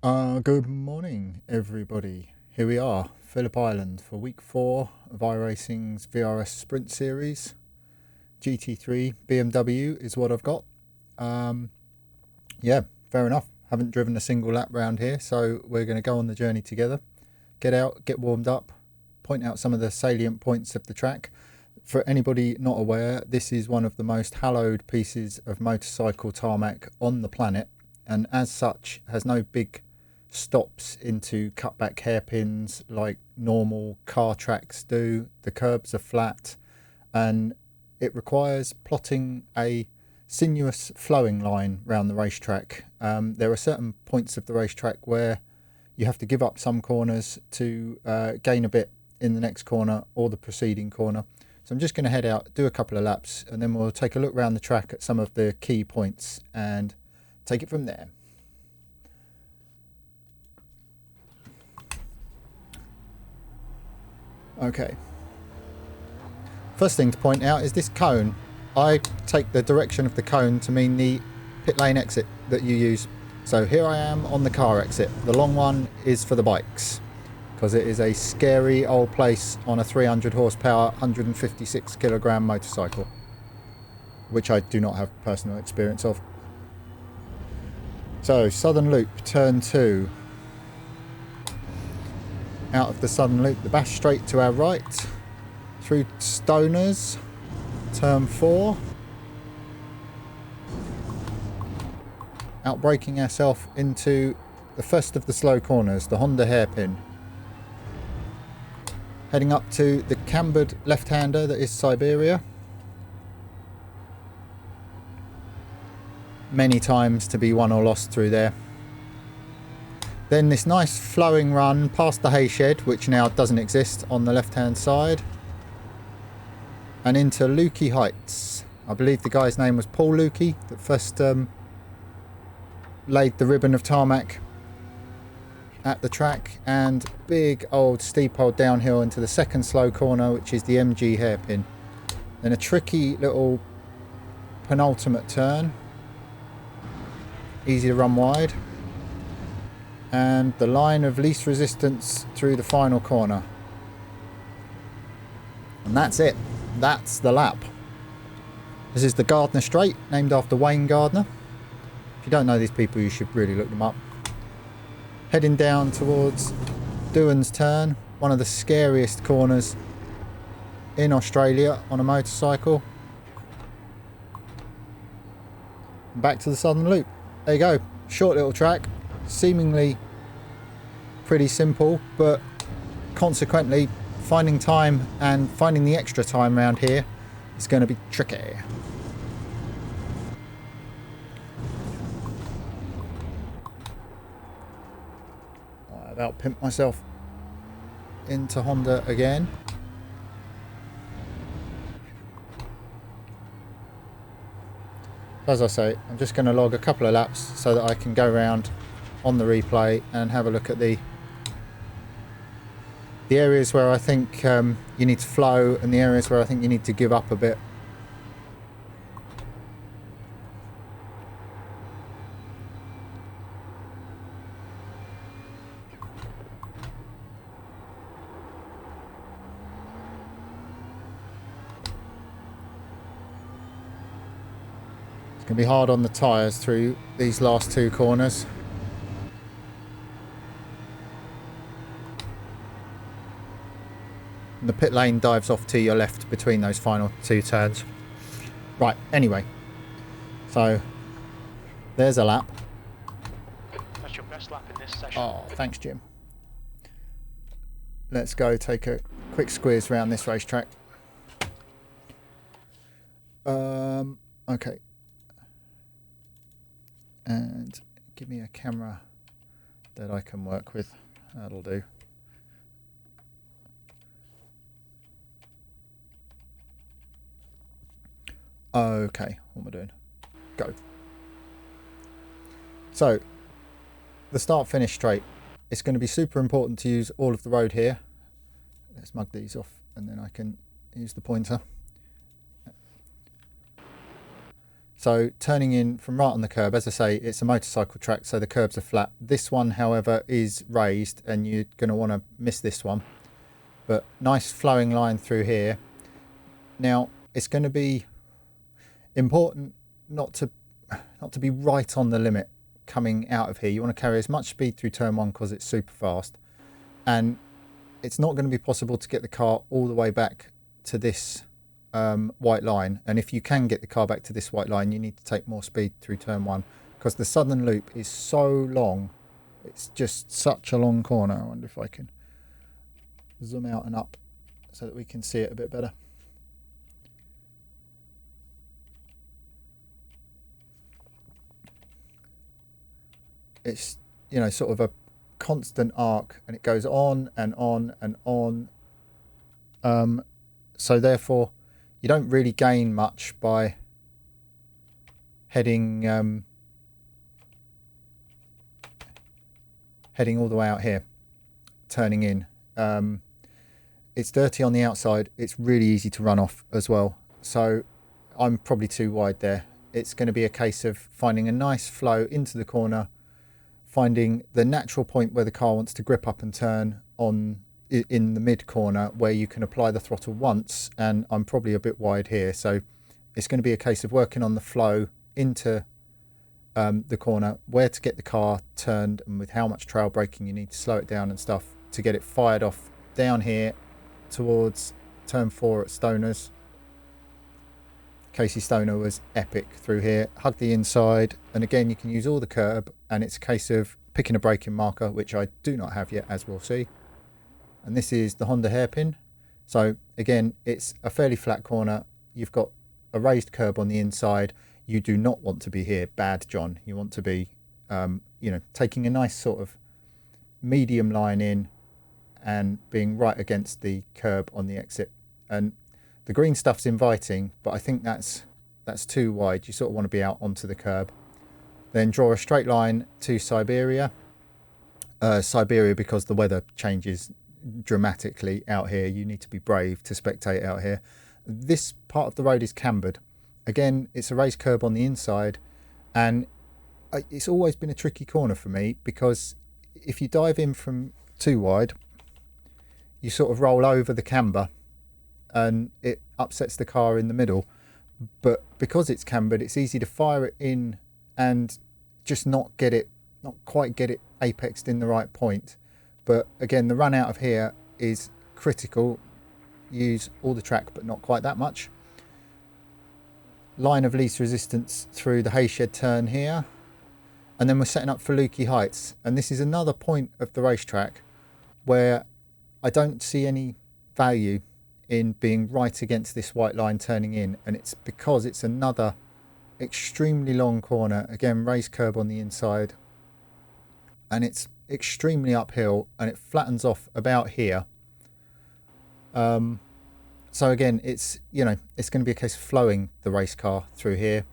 Good morning, everybody. Here we are, Phillip Island, for week 4 of iRacing's VRS Sprint Series. GT3 BMW is what I've got. Yeah, fair enough. Haven't driven a single lap round here, so we're going to go on the journey together. Get out, get warmed up, point out some of the salient points of the track. For anybody not aware, this is one of the most hallowed pieces of motorcycle tarmac on the planet, and as such has no big stops into cutback hairpins like normal car tracks do. The curbs are flat and it requires plotting a sinuous flowing line round the racetrack. There are certain points of the racetrack where you have to give up some corners to gain a bit in the next corner or the preceding corner. So I'm just going to head out, do a couple of laps, and then we'll take a look around the track at some of the key points and take it from there. Okay. First thing to point out is this cone. I take the direction of the cone to mean the pit lane exit that you use. So here I am on the car exit. The long one is for the bikes because it is a scary old place on a 300 horsepower, 156 kilogram motorcycle, which I do not have personal experience of. So Southern Loop, turn 2. Out of the Southern Loop, the bash straight to our right, through Stoners, turn 4, out braking ourselves into the first of the slow corners, the Honda hairpin, heading up to the cambered left-hander that is Siberia. Many times to be won or lost through there. Then this nice flowing run past the hay shed, which now doesn't exist, on the left hand side, and into Lukey Heights. I believe the guy's name was Paul Lukey that first laid the ribbon of tarmac at the track, and big old steep old downhill into the second slow corner, which is the MG hairpin. Then a tricky little penultimate turn, easy to run wide, and the line of least resistance through the final corner. And that's it. That's the lap. This is the Gardner Straight, named after Wayne Gardner. If you don't know these people, you should really look them up. Heading down towards Doohan's Turn, one of the scariest corners in Australia on a motorcycle. And back to the Southern Loop. There you go. Short little track. Seemingly pretty simple, but consequently finding time and finding the extra time around here is going to be tricky. I about pimped myself into Honda again. As I say, I'm just going to log a couple of laps so that I can go around on the replay and have a look at the areas where I think you need to flow and the areas where I think you need to give up a bit. It's going to be hard on the tyres through these last two corners. The pit lane dives off to your left between those final two turns. Right, anyway. So, there's a lap. That's your best lap in this session. Oh, thanks, Jim. Let's go take a quick squeeze around this racetrack. Okay. And give me a camera that I can work with. That'll do. Okay, what am I doing? Go. So, the start-finish straight. It's going to be super important to use all of the road here. Let's mug these off and then I can use the pointer. So turning in from right on the curb, as I say, it's a motorcycle track, so the curbs are flat. This one, however, is raised, and you're going to want to miss this one. But nice flowing line through here. Now, it's going to be important not to be right on the limit coming out of here. You want to carry as much speed through turn one because it's super fast. And it's not going to be possible to get the car all the way back to this white line, and if you can get the car back to this white line, you need to take more speed through turn one because the southern loop is so long. It's just such a long corner. I wonder if I can zoom out and up so that we can see it a bit better. It's, you know, sort of a constant arc, and it goes on and on and on. So therefore you don't really gain much by heading all the way out here, turning in. It's dirty on the outside. It's really easy to run off as well. So I'm probably too wide there. It's going to be a case of finding a nice flow into the corner, finding the natural point where the car wants to grip up and turn on in the mid corner where you can apply the throttle once, and I'm probably a bit wide here, so it's going to be a case of working on the flow into the corner, where to get the car turned, and with how much trail braking you need to slow it down and stuff to get it fired off down here towards turn 4 at Stoners. Casey Stoner was epic through here, hug the inside, and again you can use all the curb, and it's a case of picking a braking marker, which I do not have yet, as we'll see. And this is the Honda hairpin. So again, it's a fairly flat corner. You've got a raised curb on the inside. You do not want to be here bad, John. You want to be, you know, taking a nice sort of medium line in and being right against the curb on the exit. And the green stuff's inviting, but I think that's too wide. You sort of want to be out onto the curb. Then draw a straight line to Siberia. Siberia, because the weather changes dramatically out here. You need to be brave to spectate out here. This part of the road is cambered. Again, it's a raised curb on the inside, and it's always been a tricky corner for me because if you dive in from too wide, you sort of roll over the camber and it upsets the car in the middle. But because it's cambered, it's easy to fire it in and just not quite get it apexed in the right point. But again, the run out of here is critical. Use all the track, but not quite that much. Line of least resistance through the Hayshed turn here. And then we're setting up for Lukey Heights. And this is another point of the racetrack where I don't see any value in being right against this white line turning in. And it's because it's another extremely long corner. Again, raised curb on the inside. And it's extremely uphill, and it flattens off about here. So again, it's, you know, it's going to be a case of flowing the race car through here.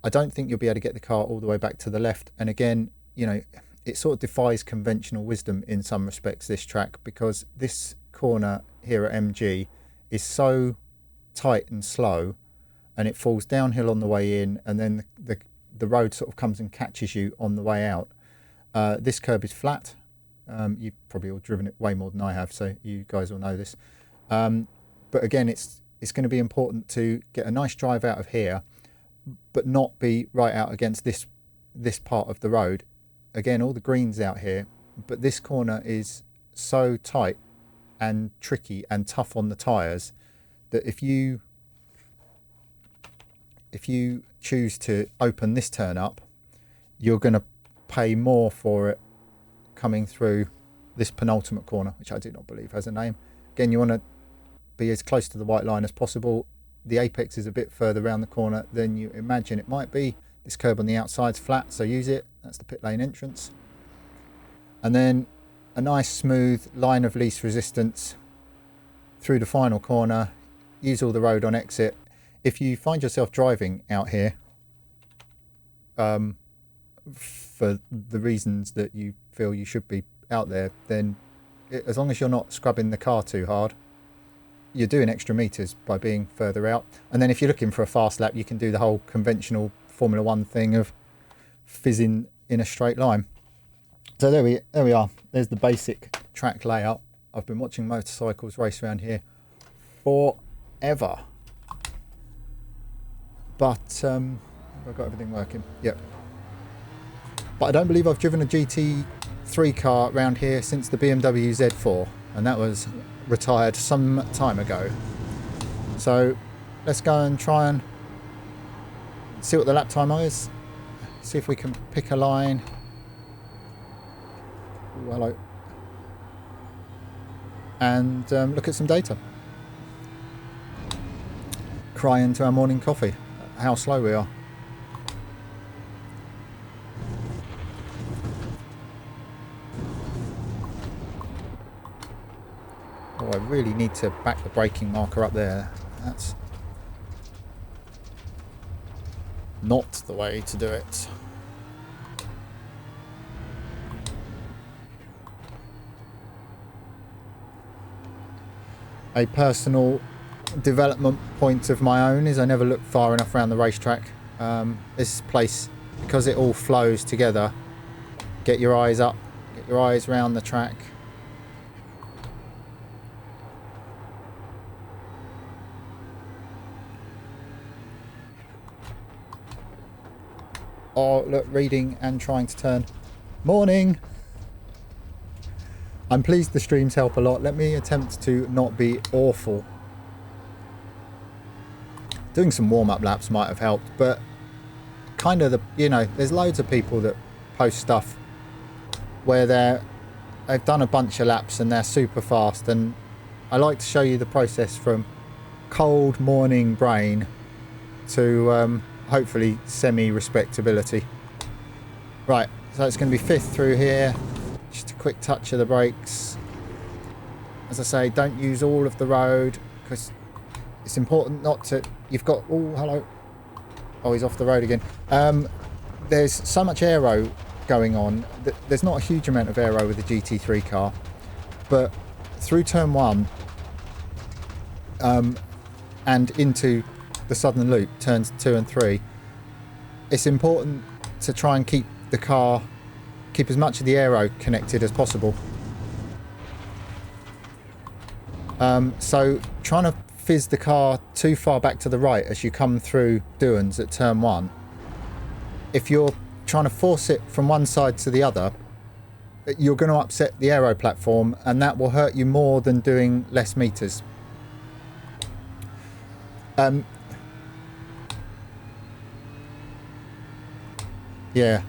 I don't think you'll be able to get the car all the way back to the left. And again, you know, it sort of defies conventional wisdom in some respects, this track, because this corner here at MG is so tight and slow, and it falls downhill on the way in, and then the road sort of comes and catches you on the way out. This curb is flat. You've probably all driven it way more than I have, so you guys all know this. But again, it's going to be important to get a nice drive out of here, but not be right out against this part of the road. Again, all the greens out here, but this corner is so tight and tricky and tough on the tyres that if you choose to open this turn up, you're going to pay more for it coming through this penultimate corner, which I do not believe has a name. Again, you want to be as close to the white line as possible. The apex is a bit further around the corner than you imagine it might be. This curb on the outside's flat, so use it. That's the pit lane entrance. And then a nice smooth line of least resistance through the final corner. Use all the road on exit. If you find yourself driving out here for the reasons that you feel you should be out there, then as long as you're not scrubbing the car too hard, you're doing extra meters by being further out. And then if you're looking for a fast lap, you can do the whole conventional Formula 1 thing of fizzing in a straight line. So there we are. There's the basic track layout. I've been watching motorcycles race around here forever. But I've got everything working. Yep. But I don't believe I've driven a GT3 car around here since the BMW Z4, and that was retired some time ago. So let's go and try and see what the lap time is. See if we can pick a line. Ooh, hello. And look at some data. Cry into our morning coffee. How slow we are. Oh, I really need to back the braking marker up there. That's not the way to do it. A personal development point of my own is I never look far enough around the racetrack. This place, because it all flows together, get your eyes up, get your eyes round the track. Oh, look, reading and trying to turn. Morning! I'm pleased the streams help a lot. Let me attempt to not be awful. Doing some warm-up laps might have helped, but kind of there's loads of people that post stuff where they've done a bunch of laps and they're super fast, and I like to show you the process from cold morning brain to hopefully semi-respectability. Right, so it's going to be 5th through here. Just a quick touch of the brakes. As I say, don't use all of the road because it's important not to... You've got... Oh, hello. Oh, he's off the road again. There's so much aero going on. There's not a huge amount of aero with the GT3 car, but through turn 1 and into the southern loop, turns 2 and 3, it's important to try and keep the car, keep as much of the aero connected as possible. So trying to fizz the car too far back to the right as you come through Duans at turn 1, if you're trying to force it from one side to the other, you're going to upset the aero platform, and that will hurt you more than doing less meters. Yeah,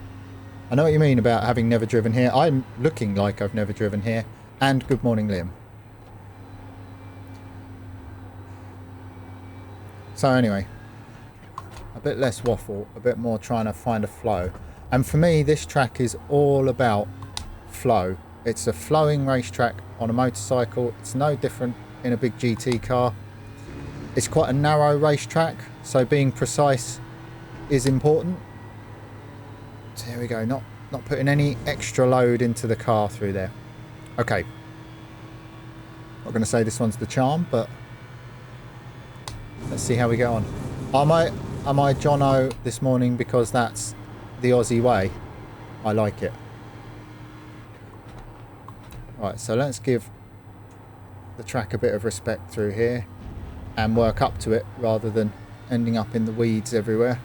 I know what you mean about having never driven here. I'm looking like I've never driven here. And good morning, Liam. So anyway, a bit less waffle, a bit more trying to find a flow. And for me, this track is all about flow. It's a flowing racetrack on a motorcycle. It's no different in a big GT car. It's quite a narrow racetrack, so being precise is important. So here we go, not putting any extra load into the car through there. Okay. Not going to say this one's the charm, but let's see how we go on. Am I John O this morning because that's the Aussie way? I like it. Right, so let's give the track a bit of respect through here and work up to it rather than ending up in the weeds everywhere.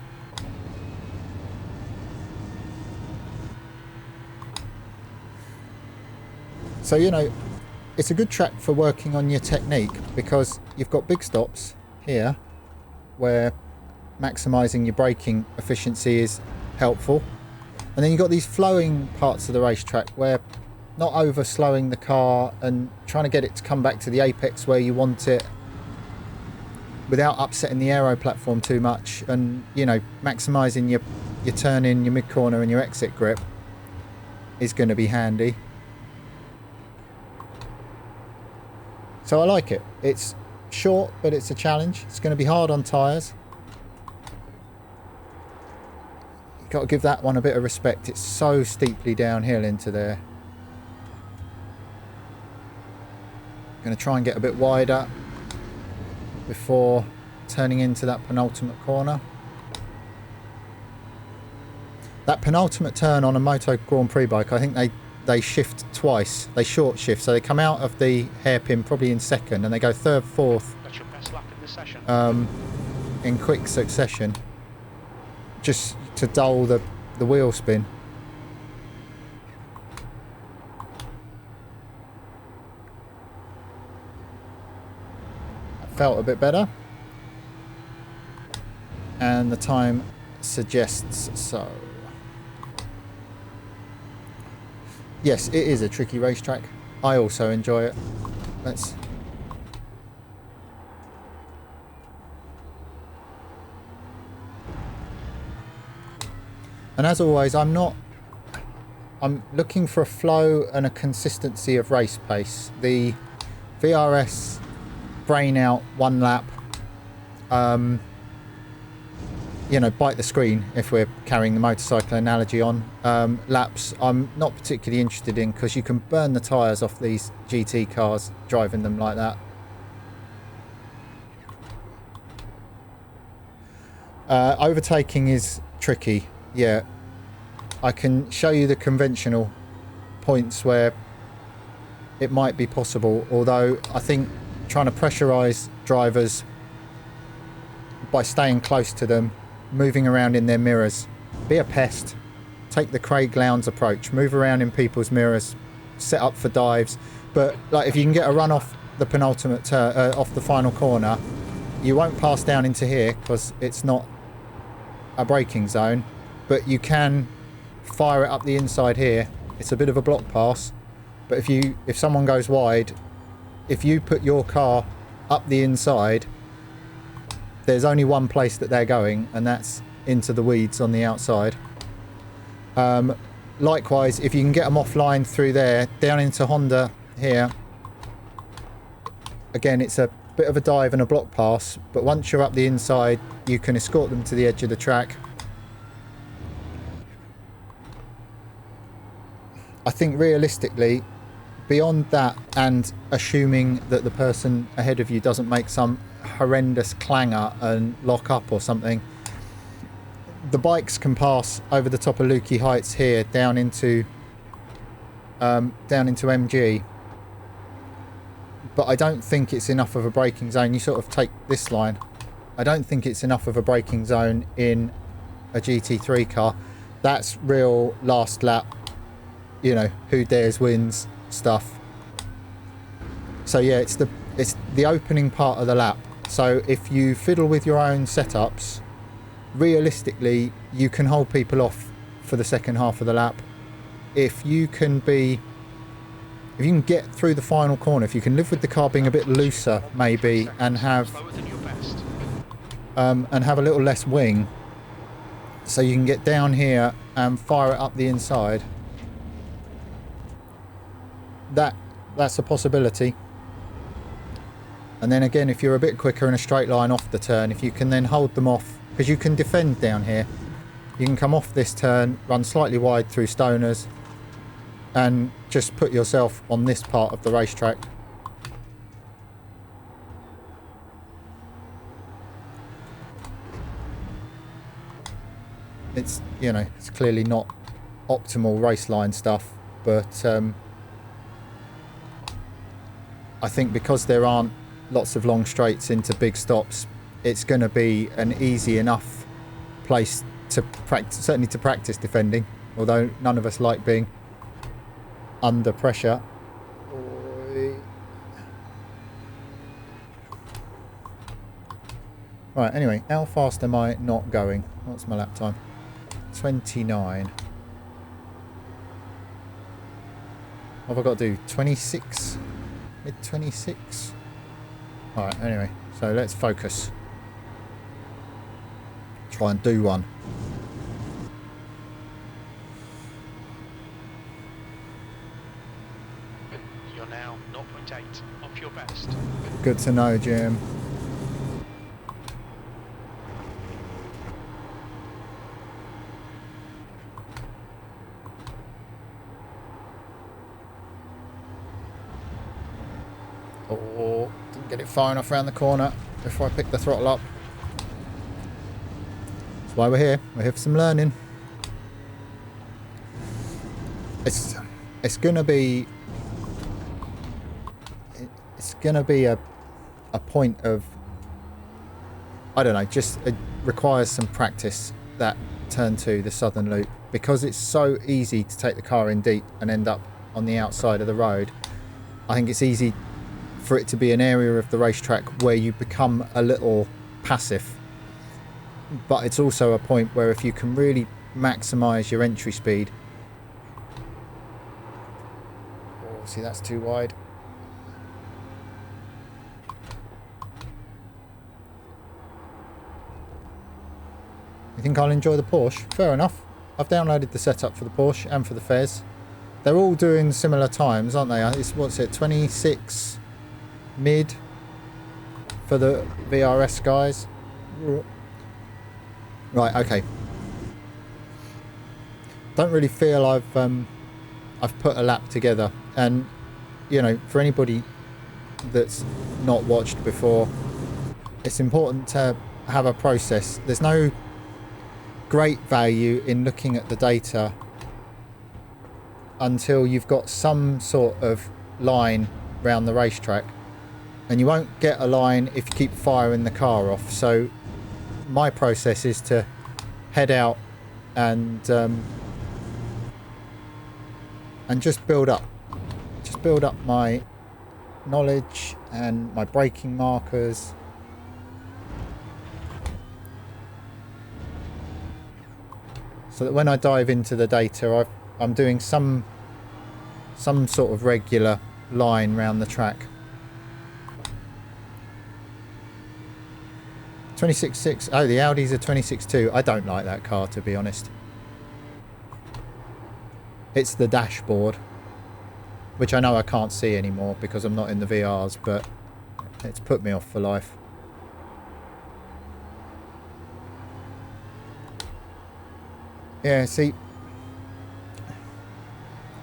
So, it's a good track for working on your technique because you've got big stops here where maximising your braking efficiency is helpful. And then you've got these flowing parts of the racetrack where not over slowing the car and trying to get it to come back to the apex where you want it without upsetting the aero platform too much, and maximising your turn in, your mid corner and your exit grip is going to be handy. So I like it. It's short, but it's a challenge. It's going to be hard on tyres. You've got to give that one a bit of respect. It's so steeply downhill into there. Going to try and get a bit wider. before turning into that penultimate corner. That penultimate turn on a Moto Grand Prix bike, I think they shift twice. They short shift, so they come out of the hairpin probably in second, and they go third, fourth. That's your best lap in this session. In quick succession, just to dull the wheel spin. That felt a bit better, and the time suggests so. Yes, it is a tricky racetrack. I also enjoy it. Let's... And as always, I'm looking for a flow and a consistency of race pace. The VRS brain out one lap, you know, bite the screen if we're carrying the motorcycle analogy on. Laps I'm not particularly interested in, because you can burn the tyres off these GT cars driving them like that. Overtaking is tricky. Yeah, I can show you the conventional points where it might be possible, although I think trying to pressurise drivers by staying close to them, moving around in their mirrors, be a pest, take the Craig Lowndes approach, move around in people's mirrors, set up for dives. But like, if you can get a run off the penultimate turn, off the final corner, you won't pass down into here because it's not a braking zone, but you can fire it up the inside here. It's a bit of a block pass, but if someone goes wide, if you put your car up the inside, there's only one place that they're going, and that's into the weeds on the outside. Likewise, if you can get them offline through there, down into Honda here, again, it's a bit of a dive and a block pass, but once you're up the inside, you can escort them to the edge of the track. I think realistically, beyond that, and assuming that the person ahead of you doesn't make some horrendous clanger and lock up or something, the bikes can pass over the top of Lukey Heights here down into MG, but I don't think it's enough of a braking zone. You sort of take this line. I don't think it's enough of a braking zone in a GT3 car. That's real last lap, you know, who dares wins stuff. So yeah, it's the opening part of the lap. So if you fiddle with your own setups, realistically you can hold people off for the second half of the lap. If you can get through the final corner, if you can live with the car being a bit looser maybe, and have a little less wing, so you can get down here and fire it up the inside, that's a possibility. And then again, if you're a bit quicker in a straight line off the turn, if you can then hold them off, because you can defend down here, you can come off this turn, run slightly wide through stoners, and just put yourself on this part of the racetrack. It's, you know, it's clearly not optimal race line stuff, but I think because there aren't lots of long straights into big stops, it's going to be an easy enough place to practice, certainly to practice defending, although none of us like being under pressure. Right, anyway, how fast am I not going? What's my lap time? 29. What have I got to do? 26? Mid 26? Alright, anyway, so let's focus. Try and do one. You're now 0.8 off your best. Good to know, Jim. Oh, didn't get it far enough around the corner. before I pick the throttle up. That's why we're here. We're here for some learning. It's gonna be a point of, I don't know, just it requires some practice, that turn 2, the southern loop, because it's so easy to take the car in deep and end up on the outside of the road. I think it's easy for it to be an area of the racetrack where you become a little passive, but it's also a point where if you can really maximize your entry speed. Oh, see, that's too wide. You think I'll enjoy the Porsche? Fair enough. I've downloaded the setup for the Porsche and for the Fez. They're all doing similar times, aren't they? It's, what's it, 26 mid for the VRS guys. Right, okay. Don't really feel I've put a lap together, and you know, for anybody that's not watched before, it's important to have a process. There's no great value in looking at the data until you've got some sort of line around the racetrack, and you won't get a line if you keep firing the car off. So my process is to head out and just build up my knowledge and my braking markers. So that when I dive into the data, I'm doing some sort of regular line round the track. 26.6. Oh, the Audi's a 26.2. I don't like that car, to be honest. It's the dashboard, which I know I can't see anymore because I'm not in the VRs, but it's put me off for life. Yeah, see,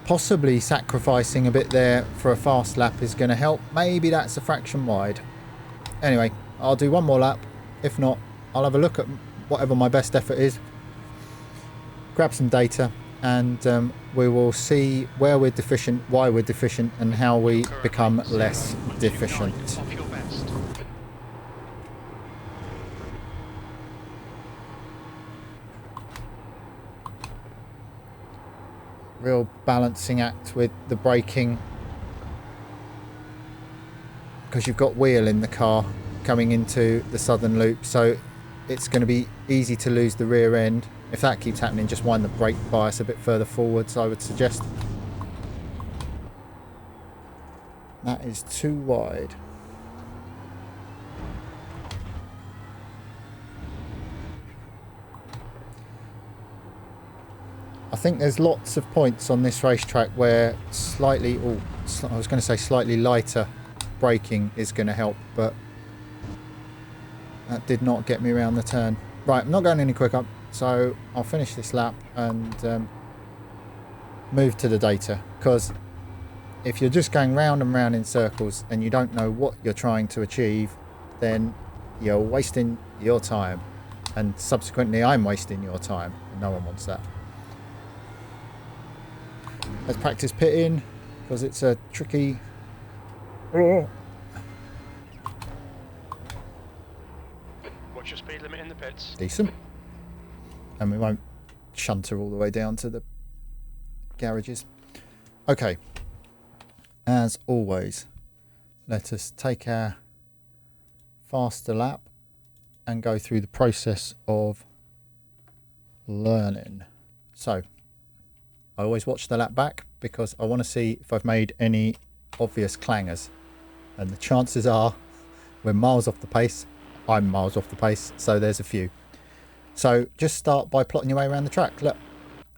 possibly sacrificing a bit there for a fast lap is going to help. Maybe that's a fraction wide. Anyway, I'll do one more lap. If not, I'll have a look at whatever my best effort is, grab some data, and we will see where we're deficient, why we're deficient, and how we become less deficient. Real balancing act with the braking, because you've got wheel in the car coming into the southern loop, so it's going to be easy to lose the rear end. If that keeps happening, just wind the brake bias a bit further forwards, I would suggest. That is too wide. I think there's lots of points on this racetrack where slightly, I was going to say slightly lighter braking is going to help, but that did not get me around the turn. Right, I'm not going any quicker, so I'll finish this lap and move to the data, because if you're just going round and round in circles and you don't know what you're trying to achieve, then you're wasting your time, and subsequently I'm wasting your time, and no one wants that. Let's practice pitting, because it's a tricky... What's your speed limit in the pits? Decent. And we won't shunter all the way down to the garages. Okay. As always, let us take our faster lap and go through the process of learning. So, I always watch the lap back because I want to see if I've made any obvious clangers. And the chances are we're miles off the pace. I'm miles off the pace, so there's a few. So just start by plotting your way around the track. Look,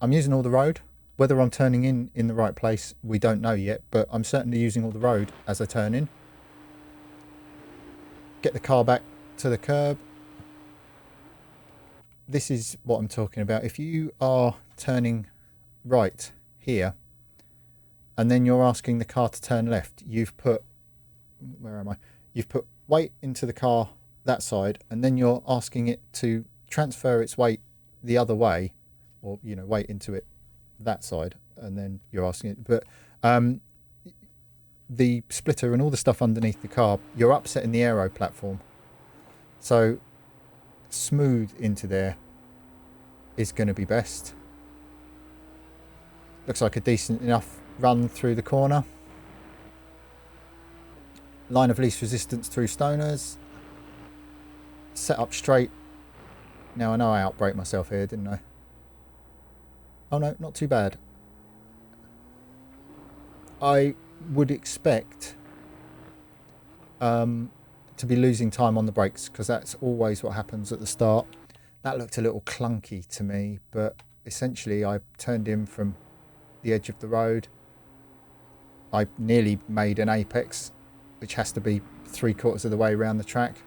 I'm using all the road. Whether I'm turning in the right place, we don't know yet, but I'm certainly using all the road as I turn in. Get the car back to the curb. This is what I'm talking about. If you are turning right here, and then you're asking the car to turn left, you've put, where am I? You've put weight into the car that side, and then you're asking it to transfer its weight the other way, or weight into it that side, and then you're asking it. But the splitter and all the stuff underneath the car, you're upsetting the aero platform. So smooth into there is going to be best. Looks like a decent enough run through the corner. Line of least resistance through stoners. Set up straight. Now I know I outbraked myself here, didn't I? Oh no, not too bad. I would expect to be losing time on the brakes, because that's always what happens at the start. That looked a little clunky to me, but essentially I turned in from the edge of the road. I nearly made an apex, which has to be 3/4 of the way around the track.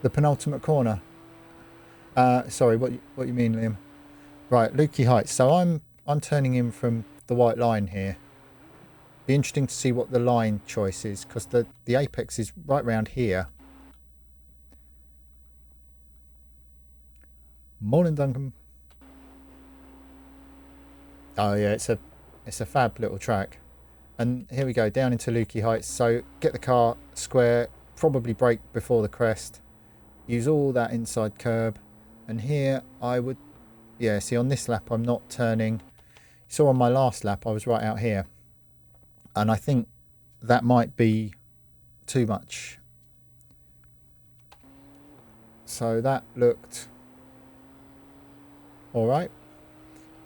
The penultimate corner. Sorry, what you mean, Liam? Right, Lukey Heights. So I'm turning in from the white line here. Be interesting to see what the line choice is, because the apex is right round here. Morning, Duncan. Oh yeah, it's a fab little track. And here we go, down into Lukey Heights. So get the car square, probably brake before the crest. Use all that inside curb. And here I would, yeah, see on this lap I'm not turning. You saw on my last lap I was right out here. And I think that might be too much. So that looked all right.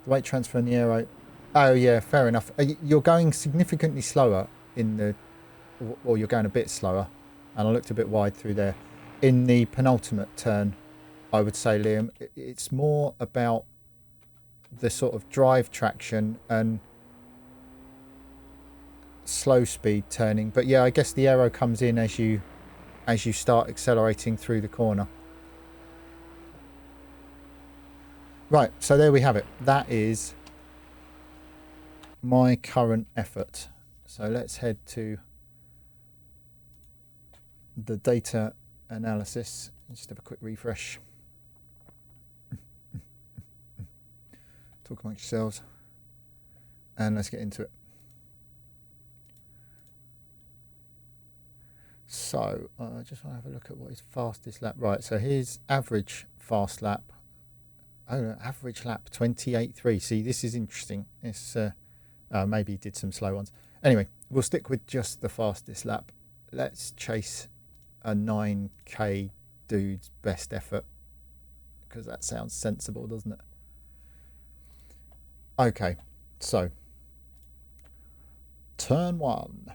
The weight transfer in the aero. Oh yeah, fair enough. You're going significantly slower in the, or you're going a bit slower, and I looked a bit wide through there. In the penultimate turn, I would say, Liam, it's more about the sort of drive traction and slow speed turning. But yeah, I guess the aero comes in as you start accelerating through the corner. Right, so there we have it. That is my current effort. So let's head to the data analysis. Just have a quick refresh. Talk amongst yourselves. And let's get into it. So I just want to have a look at what his fastest lap. Right, so his average fast lap. Oh, no, average lap 28.3. See, this is interesting. It's maybe he did some slow ones. Anyway, we'll stick with just the fastest lap. Let's chase a 9k dude's best effort, because that sounds sensible, doesn't it? Okay, so turn one.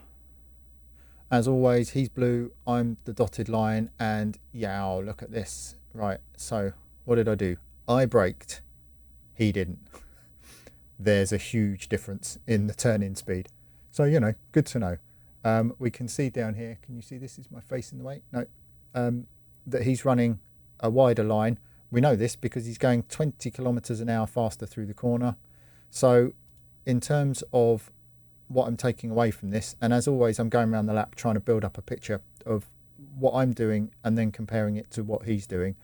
As always, he's blue, I'm the dotted line, and yow, look at this. Right, so what did I do? I braked, he didn't. There's a huge difference in the turn-in speed. So, good to know. We can see down here, can you see this is my face in the way? No. That he's running a wider line. We know this because he's going 20 kilometers an hour faster through the corner. So in terms of what I'm taking away from this, and as always, I'm going around the lap trying to build up a picture of what I'm doing and then comparing it to what he's doing.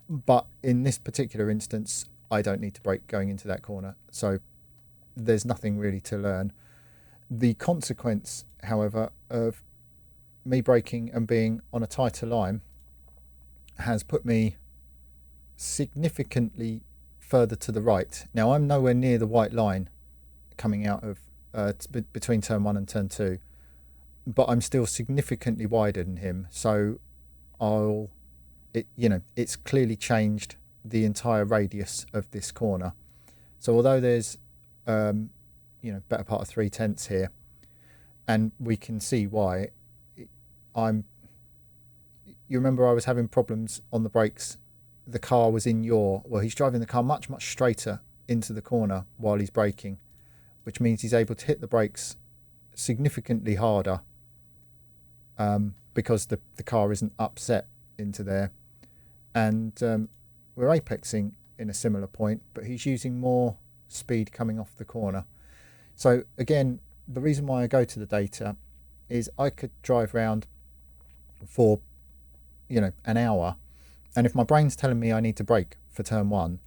But in this particular instance, I don't need to brake going into that corner. So there's nothing really to learn. The consequence, however, of me braking and being on a tighter line has put me significantly further to the right. Now, I'm nowhere near the white line coming out of between turn one and turn two, but I'm still significantly wider than him. So it's clearly changed the entire radius of this corner. So although there's better part of 3/10 here, and we can see why. You remember I was having problems on the brakes. The car was he's driving the car much straighter into the corner while he's braking, which means he's able to hit the brakes significantly harder because the car isn't upset into there. And we're apexing in a similar point, but he's using more speed coming off the corner. So again, the reason why I go to the data is I could drive around for, you know, an hour, and if my brain's telling me I need to brake for turn 1,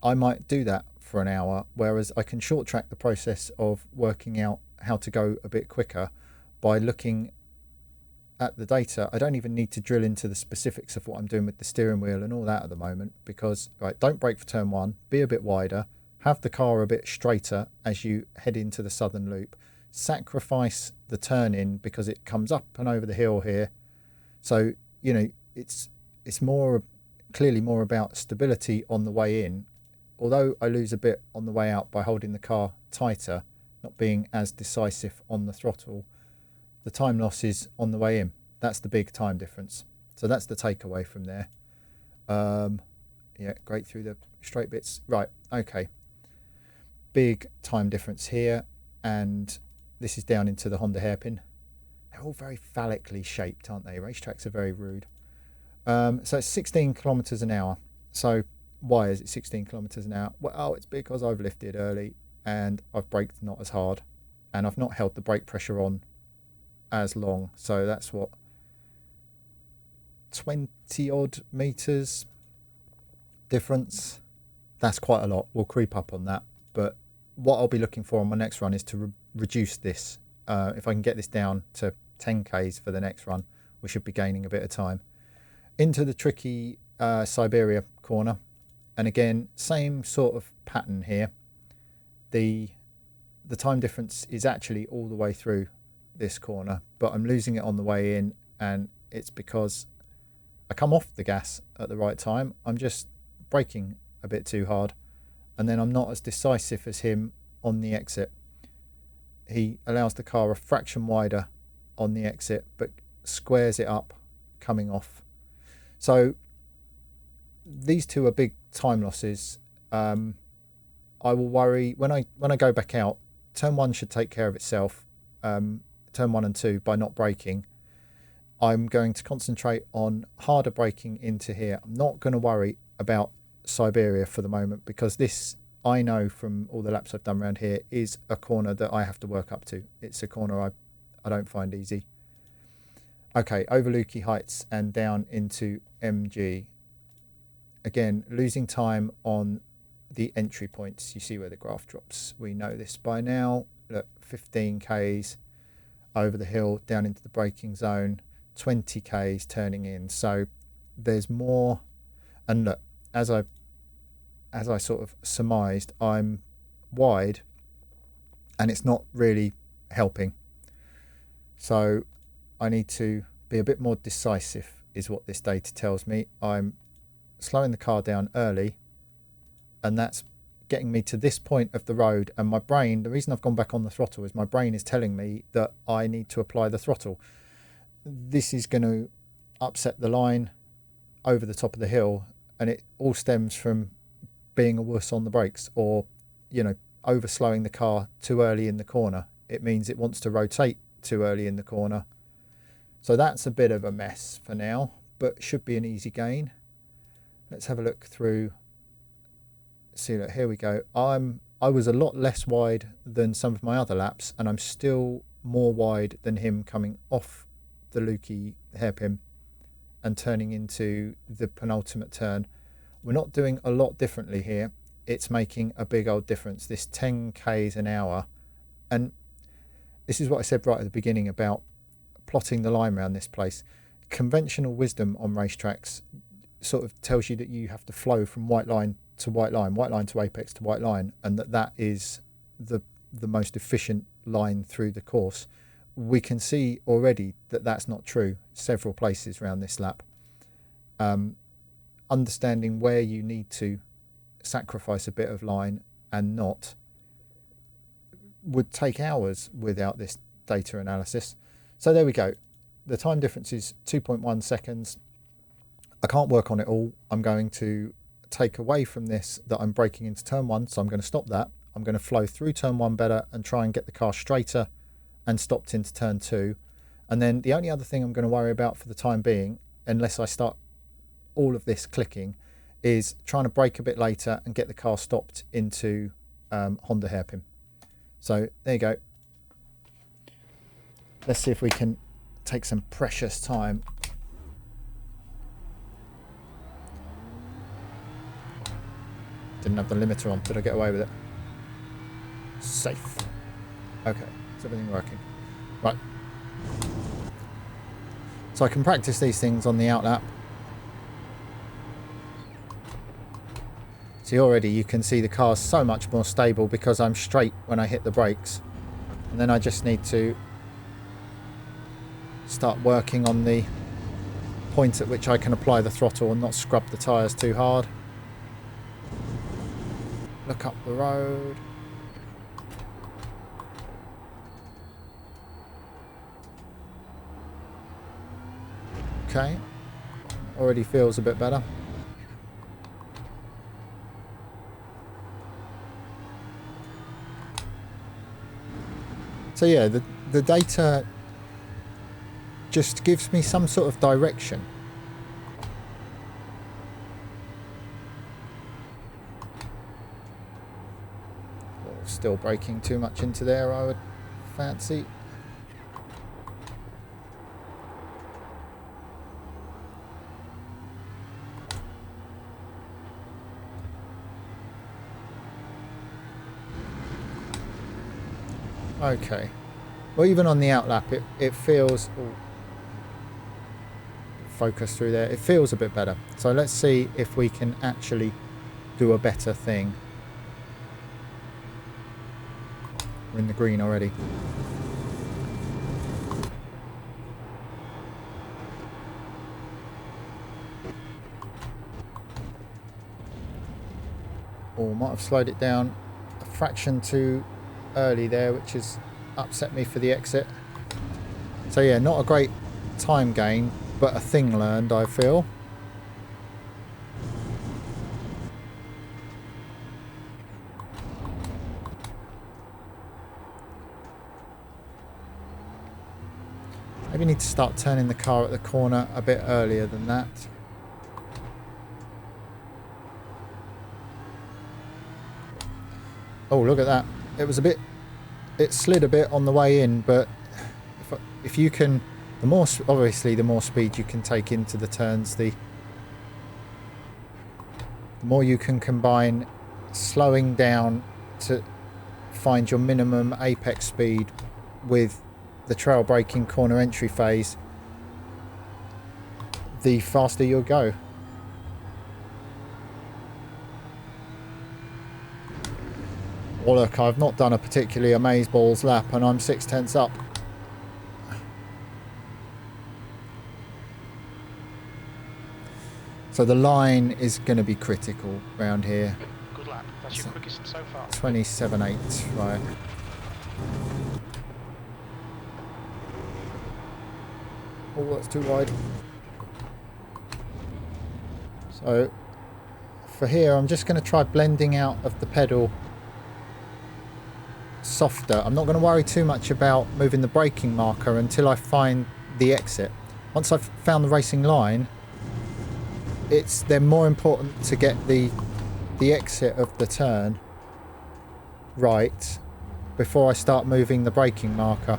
I might do that for an hour, whereas I can short track the process of working out how to go a bit quicker by looking at the data. I don't even need to drill into the specifics of what I'm doing with the steering wheel and all that at the moment, because right, don't brake for turn 1, be a bit wider, have the car a bit straighter as you head into the southern loop, sacrifice the turn in because it comes up and over the hill here. So, you know, it's more clearly more about stability on the way in, although I lose a bit on the way out by holding the car tighter, not being as decisive on the throttle. The time loss is on the way in. That's the big time difference. So that's the takeaway from there. Yeah, great through the straight bits. Right, okay. Big time difference here, and this is down into the Honda hairpin. They're all very phallically shaped, aren't they? Racetracks are very rude. So it's 16 kilometers an hour. So why is it 16 kilometers an hour? Well, it's because I've lifted early and I've braked not as hard, and I've not held the brake pressure on as long. So that's what, 20 odd meters difference. That's quite a lot. We'll creep up on that, but what I'll be looking for on my next run is to reduce this. If I can get this down to 10 k's for the next run, we should be gaining a bit of time. Into the tricky Siberia corner, and again, same sort of pattern here. The time difference is actually all the way through this corner, but I'm losing it on the way in, and it's because I come off the gas at the right time. I'm just braking a bit too hard, and then I'm not as decisive as him on the exit. He allows the car a fraction wider on the exit, but squares it up coming off. So these two are big time losses. I will worry when I go back out. Turn 1 should take care of itself. Turn 1 and 2 by not braking. I'm going to concentrate on harder braking into here. I'm not going to worry about Siberia for the moment, because this, I know from all the laps I've done around here, is a corner that I have to work up to. It's a corner I don't find easy. Okay, over Lukey Heights and down into MG. Again, losing time on the entry points. You see where the graph drops. We know this by now. Look, 15 k's over the hill down into the braking zone, 20 k's turning in. So there's more. And look, as I sort of surmised, I'm wide and it's not really helping. So I need to be a bit more decisive, is what this data tells me. I'm slowing the car down early, and that's getting me to this point of the road, and my brain, the reason I've gone back on the throttle is my brain is telling me that I need to apply the throttle. This is going to upset the line over the top of the hill, and it all stems from being a wuss on the brakes, or, you know, over slowing the car too early in the corner. It means it wants to rotate too early in the corner. So that's a bit of a mess for now, but should be an easy gain. Let's have a look through. See, look, here we go. I was a lot less wide than some of my other laps, and I'm still more wide than him coming off the Lukey hairpin and turning into the penultimate turn. We're not doing a lot differently here. It's making a big old difference, this 10 k's an hour. And this is what I said right at the beginning about plotting the line around this place. Conventional wisdom on racetracks sort of tells you that you have to flow from white line to white line to apex to white line, and that is the most efficient line through the course. We can see already that that's not true several places around this lap. Understanding where you need to sacrifice a bit of line and not would take hours without this data analysis. So there we go. The time difference is 2.1 seconds. I can't work on it all. I'm going to take away from this that I'm braking into turn 1, so I'm going to stop that. I'm going to flow through turn 1 better and try and get the car straighter and stopped into turn 2. And then the only other thing I'm going to worry about for the time being, unless I start all of this clicking, is trying to brake a bit later and get the car stopped into Honda hairpin. So there you go. Let's see if we can take some precious time. Didn't have the limiter on. Did I get away with it? Safe. Okay. Is everything working? Right. So I can practice these things on the outlap. See, already you can see the car's so much more stable because I'm straight when I hit the brakes. And then I just need to start working on the point at which I can apply the throttle and not scrub the tyres too hard. Look up the road. Okay. Already feels a bit better. So yeah, the data just gives me some sort of direction. Still braking too much into there, I would fancy. Okay. Well, even on the outlap, it feels... Oh, focus through there. It feels a bit better. So let's see if we can actually do a better thing. We're in the green already. Or might have slowed it down a fraction too early there, which has upset me for the exit. So yeah, not a great time gain, but a thing learned, I feel. Maybe need to start turning the car at the corner a bit earlier than that. Oh, look at that. It was a bit... It slid a bit on the way in, but if you can... The more... Obviously, the more speed you can take into the turns, the more you can combine slowing down to find your minimum apex speed with the trail braking corner entry phase, the faster you'll go. Well, look, I've not done a particularly amazeballs lap and I'm 6/10 up. So the line is going to be critical around here. Good lap. That's your quickest so far. 27.8, right. Oh, that's too wide. So for here, I'm just going to try blending out of the pedal softer. I'm not going to worry too much about moving the braking marker until I find the exit. Once I've found the racing line, it's then more important to get the exit of the turn right before I start moving the braking marker,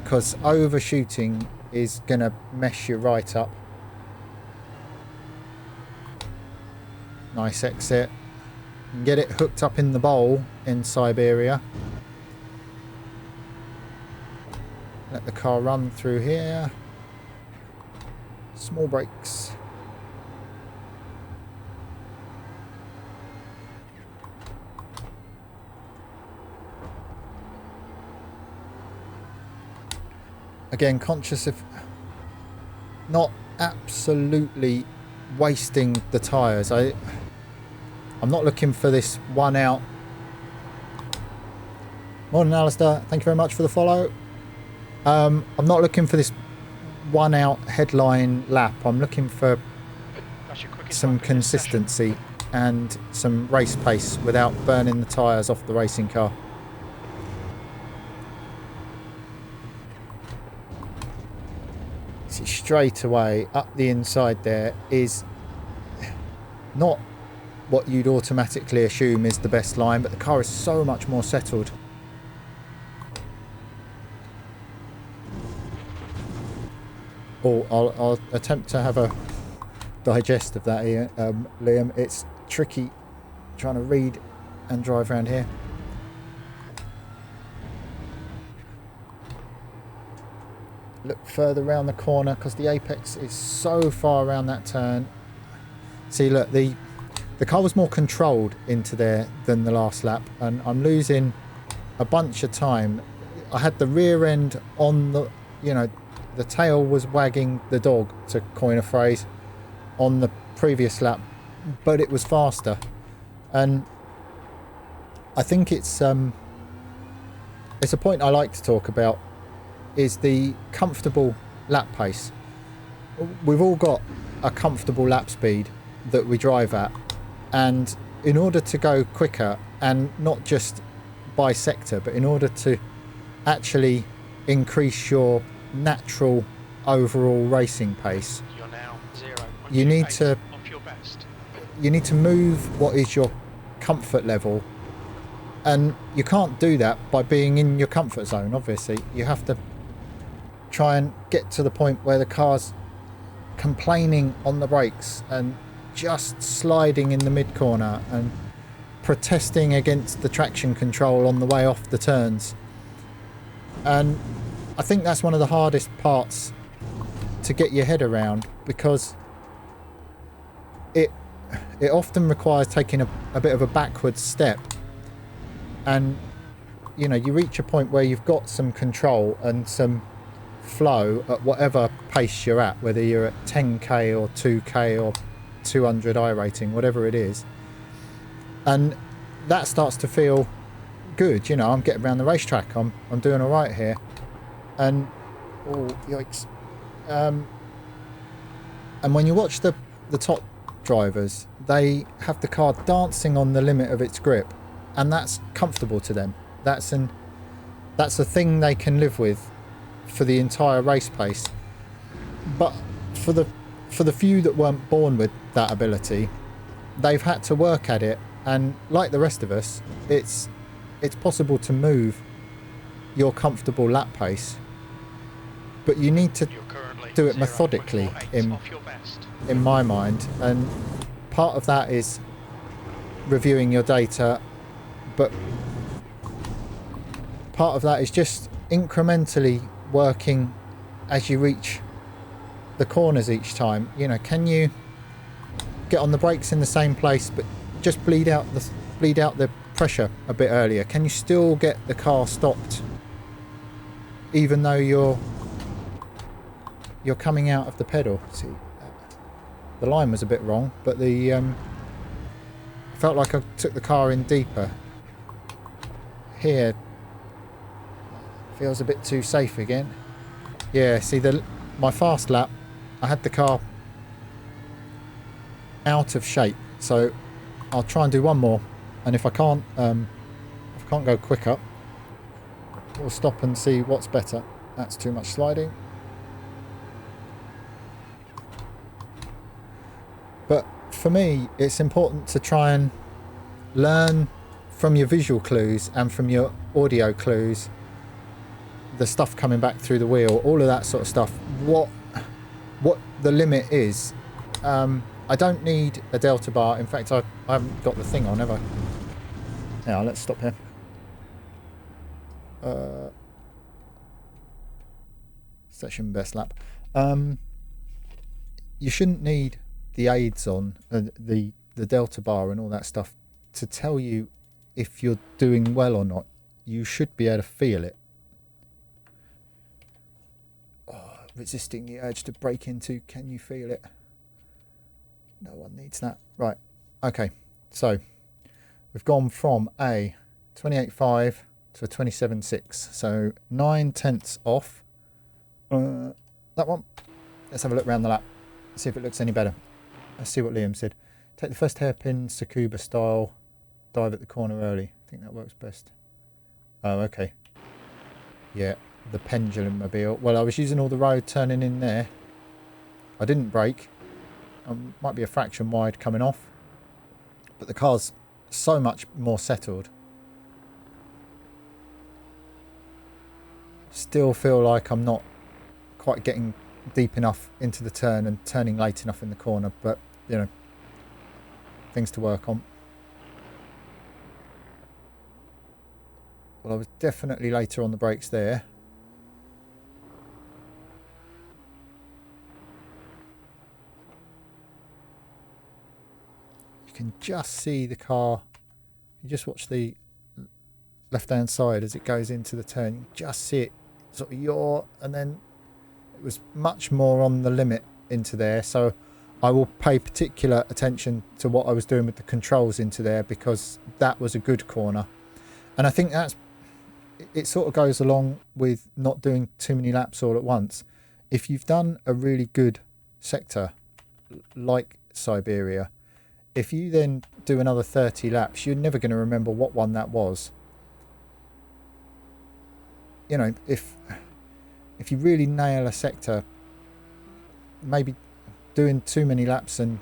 because overshooting is going to mess you right up. Nice exit. And get it hooked up in the bowl in Siberia. Let the car run through here. Small brakes. Again, conscious of not absolutely wasting the tyres. I'm not looking for this one out. Morning, Alistair. Thank you very much for the follow. I'm not looking for this one out headline lap. I'm looking for some consistency and some race pace without burning the tyres off the racing car. See, straight away up the inside there is not what you'd automatically assume is the best line, but the car is so much more settled. Oh, I'll attempt to have a digest of that here, Liam. It's tricky trying to read and drive around here. Look further around the corner because the apex is so far around that turn. See, look, the car was more controlled into there than the last lap, and I'm losing a bunch of time. I had the rear end on the, you know, the tail was wagging the dog, to coin a phrase, on the previous lap, but it was faster. And I think it's a point I like to talk about, is the comfortable lap pace. We've all got a comfortable lap speed that we drive at, and in order to go quicker, and not just by sector, but in order to actually increase your natural overall racing pace, You're now 0.28 you need to off your best. you need to move what is your comfort level, and you can't do that by being in your comfort zone. Obviously, you have to try and get to the point where the car's complaining on the brakes and just sliding in the mid corner and protesting against the traction control on the way off the turns. And I think that's one of the hardest parts to get your head around, because it often requires taking a bit of a backward step, and you know, you reach a point where you've got some control and some flow at whatever pace you're at, whether you're at 10k or 2k or 200 iRating, whatever it is, and that starts to feel good. You know, I'm getting around the racetrack, I'm doing all right here, and oh yikes, and when you watch the top drivers, they have the car dancing on the limit of its grip, and that's comfortable to them. That's a thing they can live with for the entire race pace. But for the few that weren't born with that ability, they've had to work at it, and like the rest of us, it's possible to move your comfortable lap pace, but you need to do it methodically in my mind. And part of that is reviewing your data, but part of that is just incrementally working as you reach the corners each time. You know, can you get on the brakes in the same place but just bleed out the pressure a bit earlier? Can you still get the car stopped even though you're coming out of the pedal? See, the line was a bit wrong, but the felt like I took the car in deeper. Here feels a bit too safe again. Yeah, see, my fast lap, I had the car out of shape, so I'll try and do one more, and if I can't go quicker, we'll stop and see what's better. That's too much sliding. But for me, it's important to try and learn from your visual clues and from your audio clues, the stuff coming back through the wheel, all of that sort of stuff, what the limit is. I don't need a delta bar. In fact, I haven't got the thing on, have I? Now let's stop here. Session best lap. You shouldn't need the aids on, the delta bar and all that stuff to tell you if you're doing well or not. You should be able to feel it. Oh, resisting the urge to break into. Can you feel it? No one needs that. Right. Okay. So we've gone from a 28.5 to a 27.6. So 9/10 off. That one. Let's have a look around the lap. See if it looks any better. Let's see what Liam said. Take the first hairpin Tsukuba style. Dive at the corner early. I think that works best. Oh, okay. Yeah, the pendulum mobile. Well, I was using all the road turning in there. I didn't brake. Might be a fraction wide coming off. But the car's so much more settled. Still feel like I'm not quite getting deep enough into the turn and turning late enough in the corner, but you know, things to work on. Well, I was definitely later on the brakes there. You can just see the car. You just watch the left hand side as it goes into the turn. You just see it sort of yaw, and then it was much more on the limit into there. So I will pay particular attention to what I was doing with the controls into there, because that was a good corner. And I think it sort of goes along with not doing too many laps all at once. If you've done a really good sector like Siberia, if you then do another 30 laps, you're never going to remember what one that was. You know, if you really nail a sector, maybe doing too many laps, and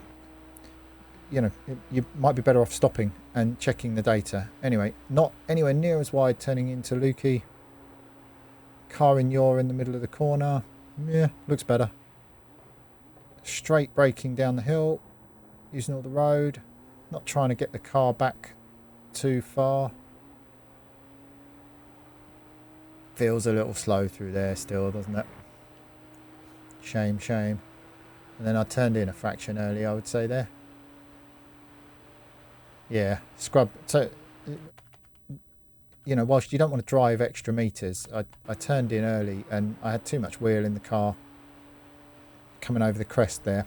you know, you might be better off stopping and checking the data. Anyway, not anywhere near as wide turning into Lukey. Car in yaw in the middle of the corner. Yeah, looks better. Straight braking down the hill, using all the road, not trying to get the car back too far. Feels a little slow through there still, doesn't it? Shame. And then I turned in a fraction early, I would say there. Yeah, scrub. So, you know, whilst you don't want to drive extra meters, I turned in early and I had too much wheel in the car coming over the crest there.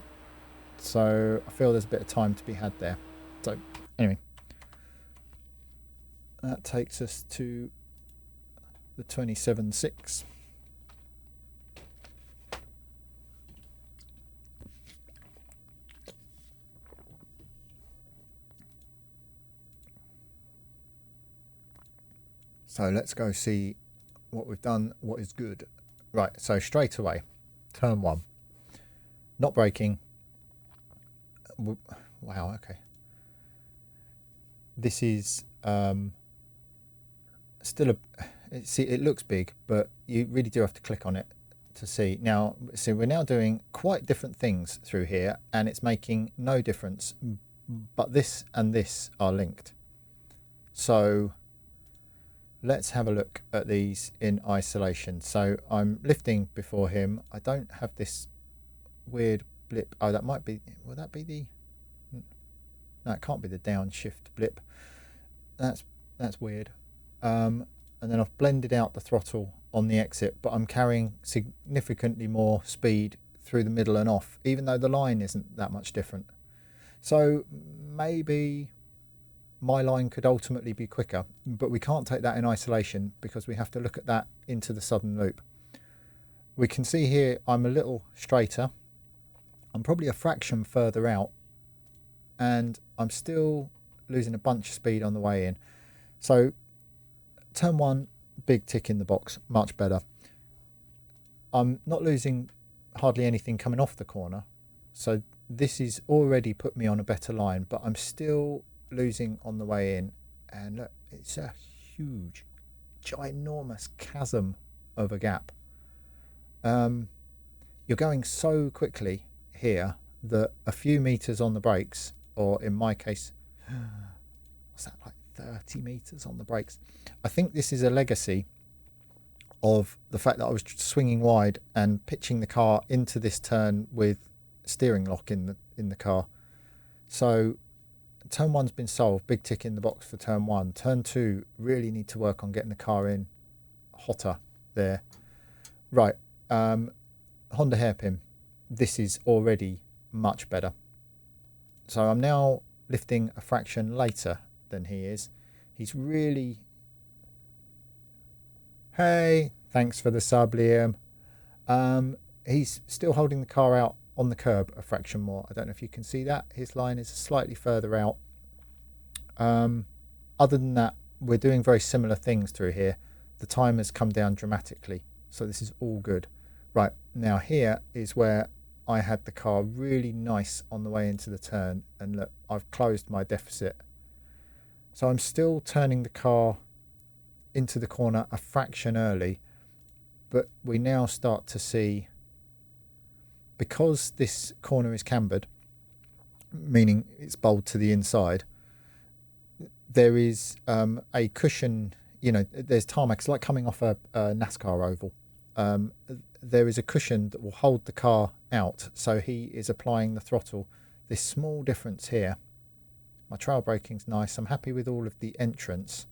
So I feel there's a bit of time to be had there. So anyway, that takes us to the 27.6. So let's go see what we've done, what is good. Right, so straight away, turn 1. Not braking. Wow, okay. This is still see, it looks big, but you really do have to click on it to see. Now, see, we're now doing quite different things through here, and it's making no difference, but this and this are linked. So let's have a look at these in isolation. So I'm lifting before him. I don't have this weird blip. Oh, that might be, will that be the, no, it can't be the downshift blip. That's weird. And then I've blended out the throttle on the exit, but I'm carrying significantly more speed through the middle and off, even though the line isn't that much different. So maybe my line could ultimately be quicker, but we can't take that in isolation because we have to look at that into the southern loop. We can see here I'm a little straighter. I'm probably a fraction further out, and I'm still losing a bunch of speed on the way in. So turn 1, big tick in the box, much better. I'm not losing hardly anything coming off the corner, so this is already put me on a better line, but I'm still losing on the way in. And look, it's a huge, ginormous chasm of a gap. You're going so quickly here that a few meters on the brakes, or in my case, what's that, like 30 meters on the brakes? I think this is a legacy of the fact that I was swinging wide and pitching the car into this turn with steering lock in the car. So turn 1's been solved, big tick in the box for turn 1. Turn 2, really need to work on getting the car in hotter there. Right, Honda hairpin, this is already much better. So I'm now lifting a fraction later than he is. He's really, hey, thanks for the sub, Liam. He's still holding the car out on the curb a fraction more. I don't know if you can see that. His line is slightly further out. Other than that, we're doing very similar things through here. The time has come down dramatically, so this is all good. Right, now here is where I had the car really nice on the way into the turn, and look, I've closed my deficit. So I'm still turning the car into the corner a fraction early, but we now start to see because this corner is cambered, meaning it's bowled to the inside, there is a cushion, you know, there's tarmac. It's like coming off a NASCAR oval. There is a cushion that will hold the car out, so he is applying the throttle. This small difference here, my trail braking's nice, I'm happy with all of the entrance,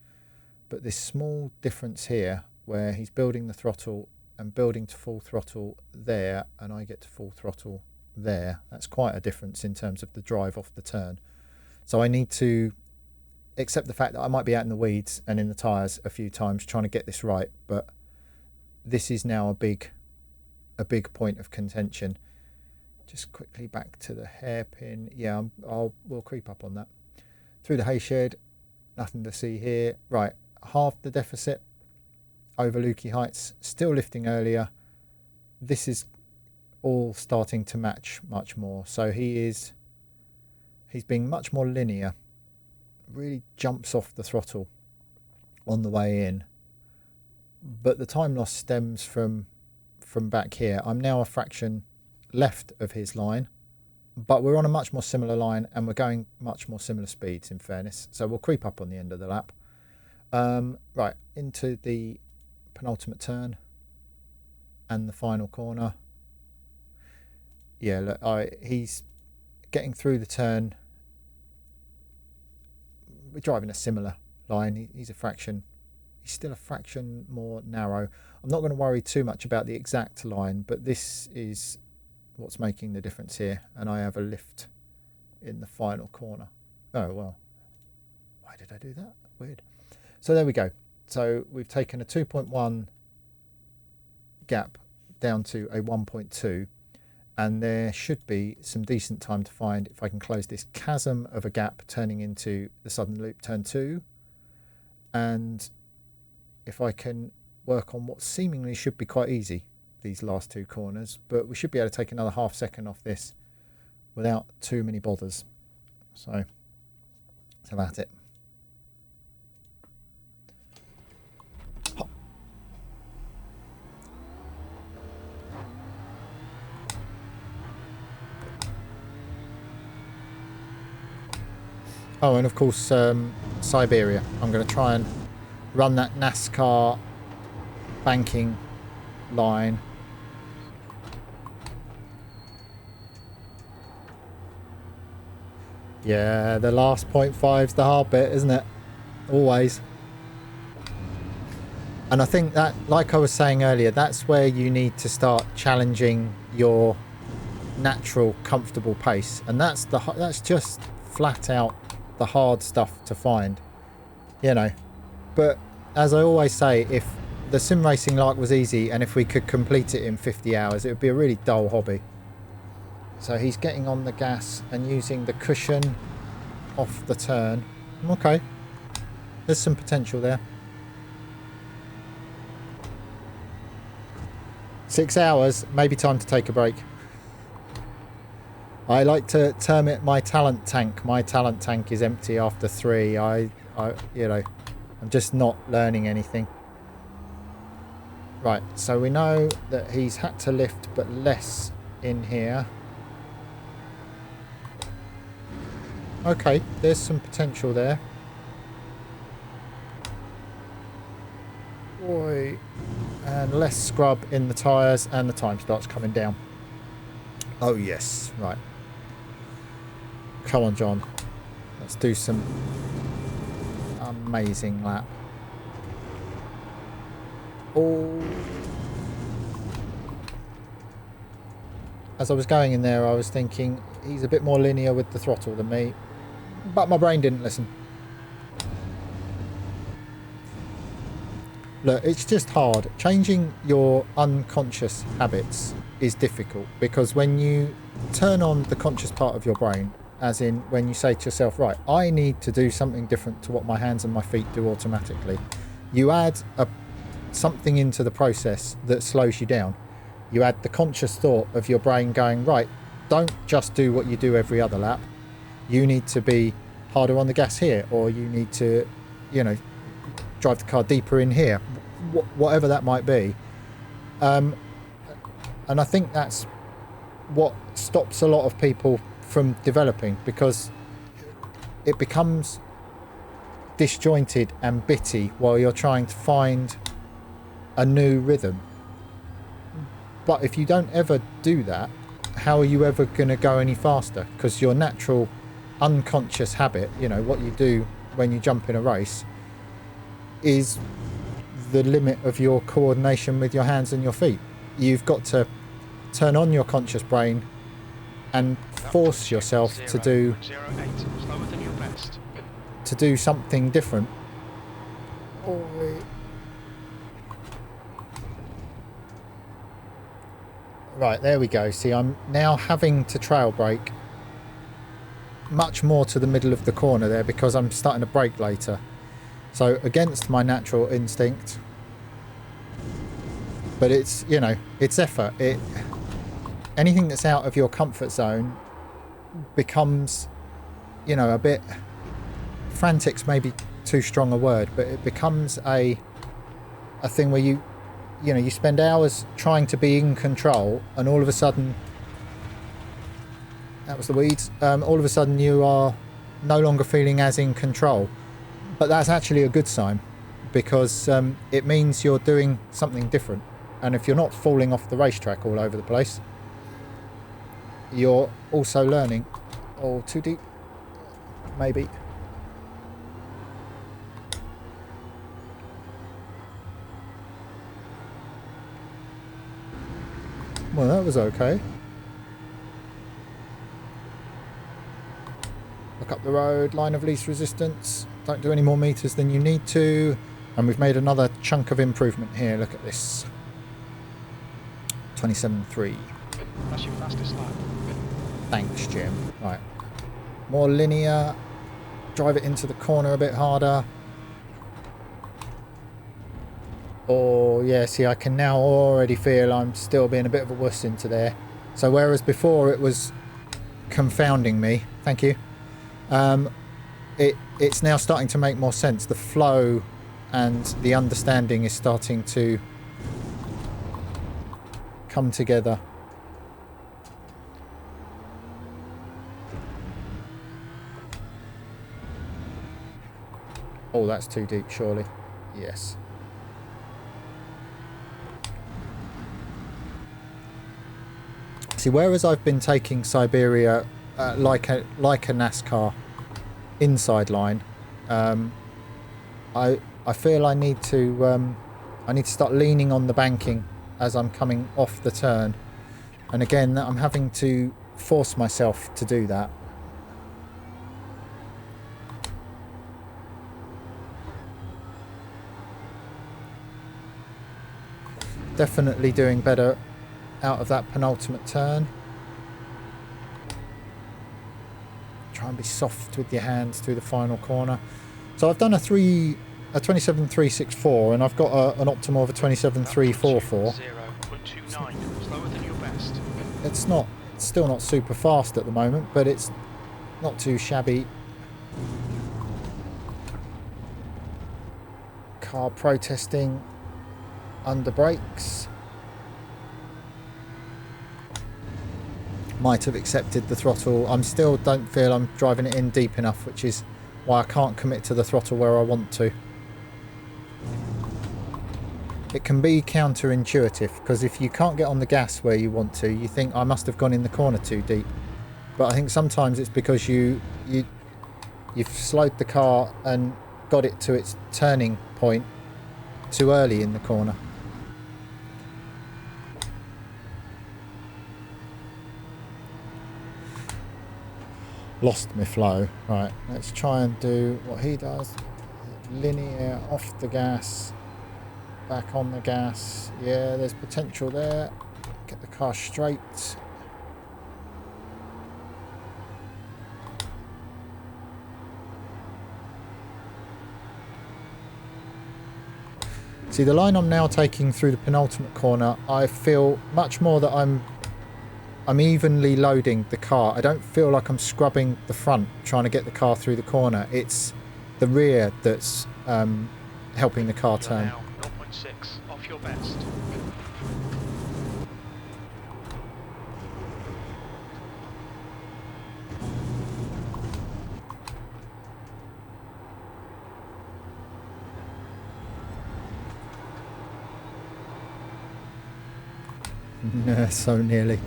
but this small difference here where he's building the throttle and building to full throttle there, and I get to full throttle there, that's quite a difference in terms of the drive off the turn. So I need to accept the fact that I might be out in the weeds and in the tyres a few times trying to get this right, but this is now a big point of contention. Just quickly back to the hairpin. Yeah, we'll creep up on that. Through the hay shed, nothing to see here. Right, half the deficit over Lukey Heights, still lifting earlier. This is all starting to match much more. So he's being much more linear. Really jumps off the throttle on the way in. But the time loss stems from back here. I'm now a fraction left of his line, but we're on a much more similar line and we're going much more similar speeds, in fairness. So we'll creep up on the end of the lap. Right, into the penultimate turn and the final corner. Yeah, look, he's getting through the turn. We're driving a similar line. He's still a fraction more narrow. I'm not going to worry too much about the exact line, but this is what's making the difference here. And I have a lift in the final corner. Oh, well, why did I do that? Weird. So there we go. So we've taken a 2.1 gap down to a 1.2, and there should be some decent time to find if I can close this chasm of a gap turning into the Southern Loop turn 2, and if I can work on what seemingly should be quite easy, these last two corners, but we should be able to take another half second off this without too many bothers. So that's about it. Oh, and of course, Siberia. I'm going to try and run that NASCAR banking line. Yeah, the last 0.5's the hard bit, isn't it? Always. And I think that, like I was saying earlier, that's where you need to start challenging your natural, comfortable pace. And that's just flat out the hard stuff to find, you know. But as I always say, if the sim racing like was easy and if we could complete it in 50 hours, it would be a really dull hobby. So he's getting on the gas and using the cushion off the turn. Okay, there's some potential there. 6 hours, maybe time to take a break. I like to term it my talent tank. My talent tank is empty after 3. I you know, I'm just not learning anything. Right, so we know that he's had to lift but less in here. Okay, there's some potential there. Boy, and less scrub in the tyres, and the time starts coming down. Oh yes, right. Come on, John. Let's do some amazing lap. Oh. As I was going in there, I was thinking he's a bit more linear with the throttle than me, but my brain didn't listen. Look, it's just hard. Changing your unconscious habits is difficult, because when you turn on the conscious part of your brain, as in when you say to yourself, right, I need to do something different to what my hands and my feet do automatically, you add something into the process that slows you down. You add the conscious thought of your brain going, right, don't just do what you do every other lap. You need to be harder on the gas here, or you need to, you know, drive the car deeper in here, whatever that might be. And I think that's what stops a lot of people from developing, because it becomes disjointed and bitty while you're trying to find a new rhythm. But if you don't ever do that, how are you ever going to go any faster? Because your natural unconscious habit, you know, what you do when you jump in a race, is the limit of your coordination with your hands and your feet. You've got to turn on your conscious brain and force yourself to do something different. Right, there we go. See, I'm now having to trail brake much more to the middle of the corner there because I'm starting to brake later. So against my natural instinct, but it's, you know, it's effort. Anything that's out of your comfort zone becomes, you know, a bit, frantic's maybe too strong a word, but it becomes a thing where you know, you spend hours trying to be in control, and all of a sudden, that was the weeds, all of a sudden you are no longer feeling as in control. But that's actually a good sign, because it means you're doing something different. And if you're not falling off the racetrack all over the place, you're also learning. Oh, too deep? Maybe. Well, that was okay. Look up the road, line of least resistance. Don't do any more meters than you need to. And we've made another chunk of improvement here. Look at this. 27.3. That's your fastest lap. Thanks, Jim. Right. More linear. Drive it into the corner a bit harder. Oh, yeah, see, I can now already feel I'm still being a bit of a wuss into there. So whereas before it was confounding me, thank you, it's now starting to make more sense. The flow and the understanding is starting to come together. Oh, that's too deep, surely. Yes. See, whereas I've been taking Siberia like a NASCAR inside line, I feel I need to start leaning on the banking as I'm coming off the turn, and again I'm having to force myself to do that. Definitely doing better out of that penultimate turn. Try and be soft with your hands through the final corner. So I've done a 27.364, and I've got an optimal of a 27.344. Slower than your best. It's still not super fast at the moment, but it's not too shabby. Car protesting under brakes. Might have accepted the throttle. I'm still don't feel I'm driving it in deep enough, which is why I can't commit to the throttle where I want to. It can be counterintuitive, because if you can't get on the gas where you want to, you think I must have gone in the corner too deep. But I think sometimes it's because you've slowed the car and got it to its turning point too early in the corner. Lost my flow. Right, let's try and do what he does. Linear, off the gas, back on the gas. Yeah, there's potential there. Get the car straight. See, the line I'm now taking through the penultimate corner, I feel much more that I'm evenly loading the car. I don't feel like I'm scrubbing the front trying to get the car through the corner. It's the rear that's helping the car turn. Now 0.6 off your best. So nearly.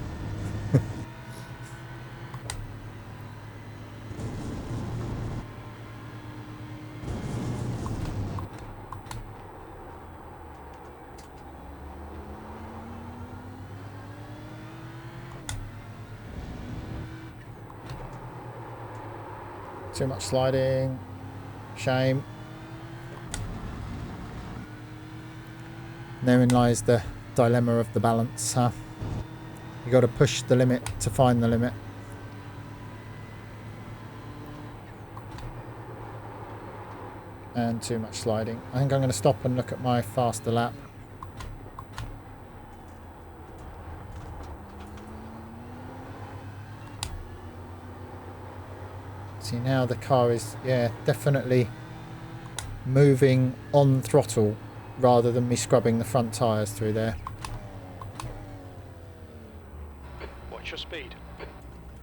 Too much sliding. Shame. Therein lies the dilemma of the balance, huh? You got to push the limit to find the limit. And too much sliding. I think I'm going to stop and look at my faster lap. See, now the car is, yeah, definitely moving on throttle rather than me scrubbing the front tyres through there. What's your speed?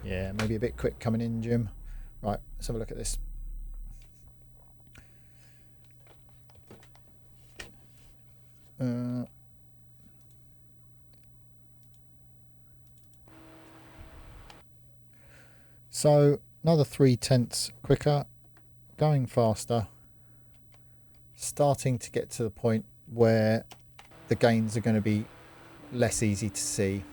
Yeah, maybe a bit quick coming in, Jim. Right, let's have a look at this. So another 0.3 quicker, going faster, starting to get to the point where the gains are going to be less easy to see,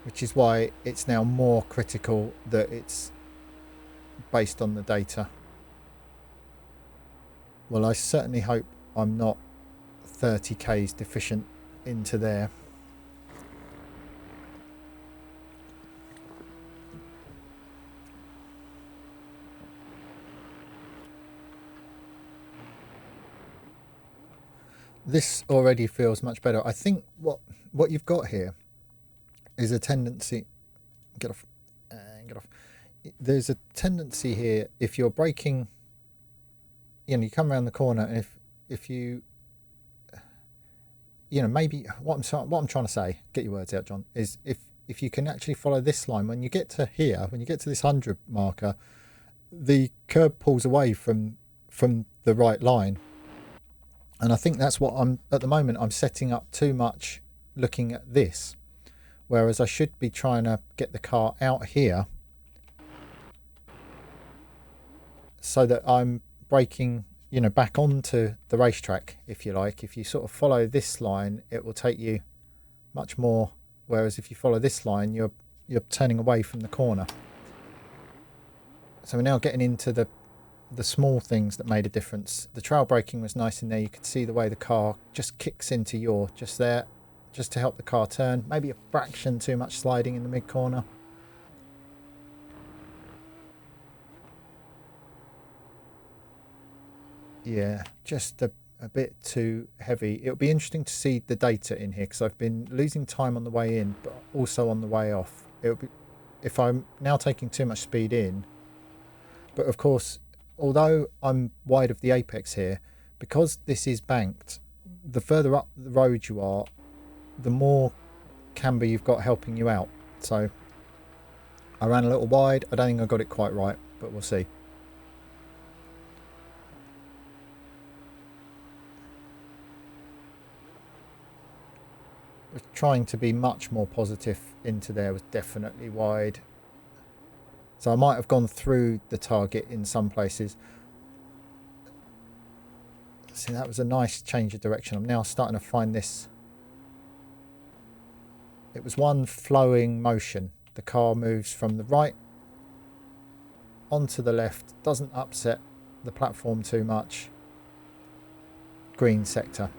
which is why it's now more critical that it's based on the data. Well, I certainly hope I'm not 30 k's deficient into there. This already feels much better. I think what you've got here is a tendency. Get off. Get off. There's a tendency here, if you're braking, you know, you come around the corner, and if you know, maybe what I'm trying to say, get your words out, John, is if you can actually follow this line, when you get to here, when you get to this 100 marker, the curb pulls away from the right line. And I think that's what at the moment I'm setting up too much looking at this, whereas I should be trying to get the car out here so that I'm braking, you know, back onto the racetrack, if you like. If you sort of follow this line, it will take you much more, whereas if you follow this line, you're turning away from the corner. So we're now getting into the small things that made a difference. The trail braking was nice in there. You could see the way the car just kicks into yaw just there, just to help the car turn. Maybe a fraction too much sliding in the mid corner. Yeah, just a bit too heavy. It'll be interesting to see the data in here, because I've been losing time on the way in, but also on the way off. It'll be, if I'm now taking too much speed in, but of course, although I'm wide of the apex here, because this is banked, the further up the road you are, the more camber you've got helping you out. So I ran a little wide. I don't think I got it quite right, but we'll see. Trying to be much more positive into there, was definitely wide. So I might have gone through the target in some places. See, that was a nice change of direction. I'm now starting to find this. It was one flowing motion. The car moves from the right onto the left, doesn't upset the platform too much. Green sector.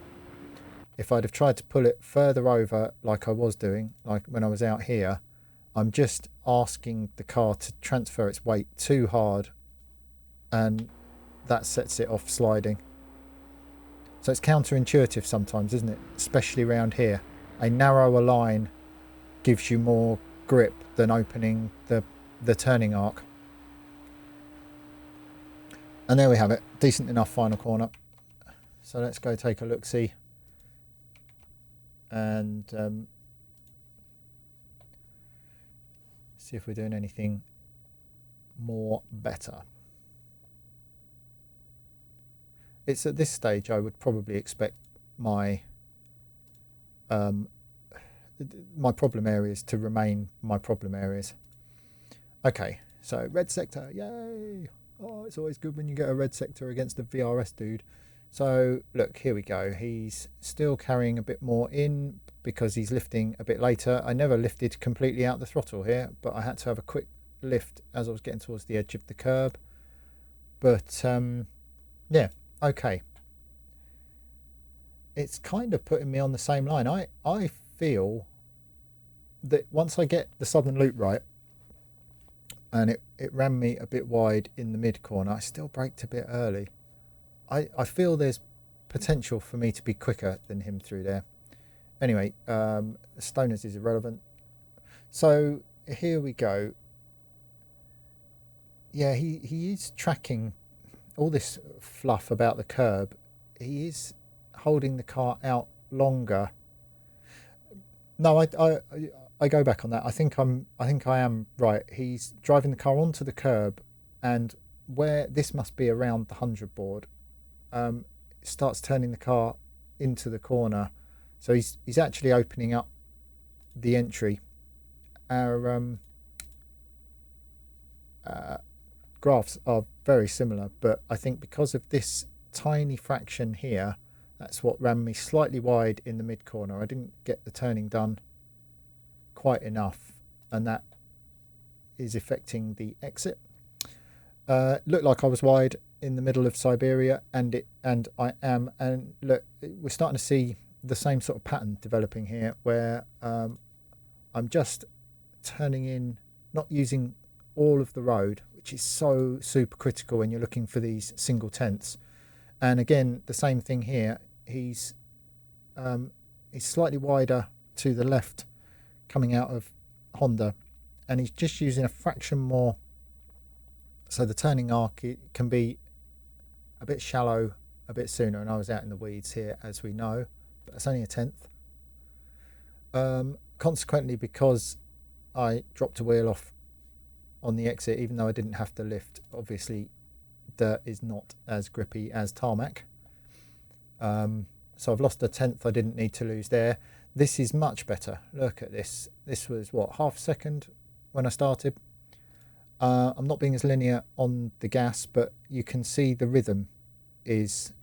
If I'd have tried to pull it further over like I was doing, like when I was out here, I'm just asking the car to transfer its weight too hard, and that sets it off sliding. So it's counterintuitive sometimes, isn't it? Especially around here. A narrower line gives you more grip than opening the turning arc. And there we have it. Decent enough final corner. So let's go take a look-see. And see if we're doing anything more better. It's at this stage I would probably expect my my problem areas to remain my problem areas. Okay, so red sector, yay! Oh, it's always good when you get a red sector against a VRS dude. So look, here we go. He's still carrying a bit more in because he's lifting a bit later. I never lifted completely out the throttle here, but I had to have a quick lift as I was getting towards the edge of the curb. But yeah, okay. It's kind of putting me on the same line. I feel that once I get the southern loop right, and it ran me a bit wide in the mid corner, I still braked a bit early. I feel there's potential for me to be quicker than him through there. Anyway, Stoners is irrelevant. So here we go. Yeah, he is tracking all this fluff about the curb. He is holding the car out longer. No, I go back on that. I think I am right. He's driving the car onto the curb, and where this must be around the 100 board, starts turning the car into the corner. So he's actually opening up the entry. Our graphs are very similar, but I think because of this tiny fraction here, that's what ran me slightly wide in the mid corner. I didn't get the turning done quite enough, and that is affecting the exit. Looked like I was wide in the middle of Siberia, and I am. And look, we're starting to see the same sort of pattern developing here, where I'm just turning in, not using all of the road, which is so super critical when you're looking for these single tenths. And again, the same thing here. He's slightly wider to the left coming out of Honda, and he's just using a fraction more, so the turning arc can be a bit shallow a bit sooner. And I was out in the weeds here, as we know, but it's only a tenth. Consequently, because I dropped a wheel off on the exit, even though I didn't have to lift, obviously dirt is not as grippy as tarmac. So I've lost a tenth I didn't need to lose there. This is much better. Look at this. This was what, half a second when I started. I'm not being as linear on the gas, but you can see the rhythm is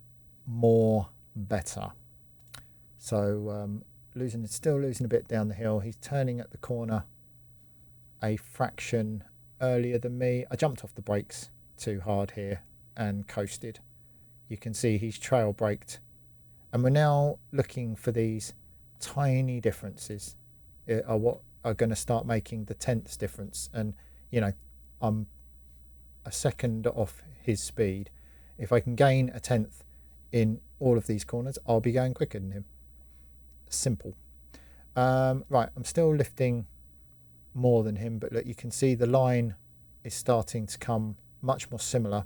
more better. So still losing a bit down the hill. He's turning at the corner a fraction earlier than me. I jumped off the brakes too hard here and coasted. You can see he's trail braked, and we're now looking for these tiny differences are what are going to start making the tenths difference. And you know, I'm a second off his speed. If I can gain a tenth in all of these corners, I'll be going quicker than him. Simple. Right, I'm still lifting more than him, but look, you can see the line is starting to come much more similar,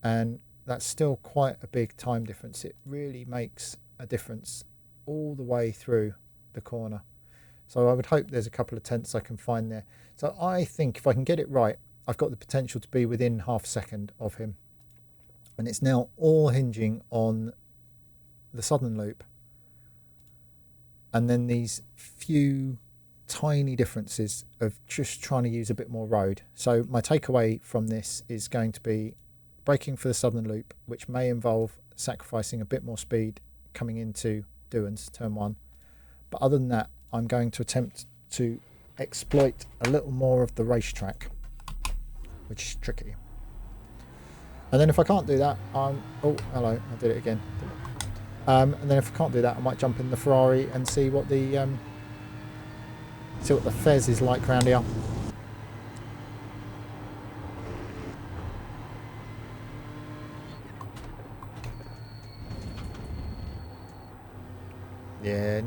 and that's still quite a big time difference. It really makes a difference all the way through the corner. So I would hope there's a couple of tenths I can find there. So I think if I can get it right, I've got the potential to be within half a second of him. And it's now all hinging on the southern loop, and then these few tiny differences of just trying to use a bit more road. So my takeaway from this is going to be braking for the southern loop, which may involve sacrificing a bit more speed coming into Doohan's turn 1. But other than that, I'm going to attempt to exploit a little more of the racetrack, which is tricky. And then if I can't do that, oh hello, I did it again. And then if I can't do that, I might jump in the Ferrari and see what the Fez is like round here. Yeah,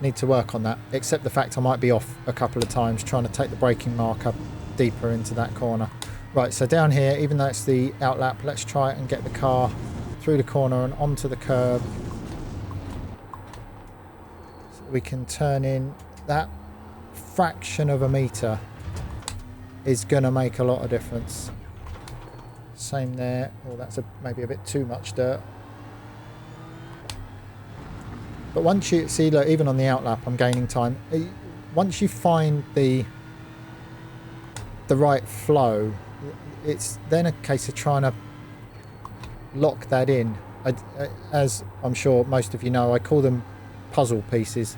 need to work on that, except the fact I might be off a couple of times trying to take the braking marker deeper into that corner. Right, so down here, even though it's the outlap, let's try and get the car through the corner and onto the curb. So we can turn in. That fraction of a metre is going to make a lot of difference. Same there. Oh, that's maybe a bit too much dirt. But once you see, look, even on the outlap, I'm gaining time. Once you find the right flow, it's then a case of trying to lock that in. As I'm sure most of you know, I call them puzzle pieces.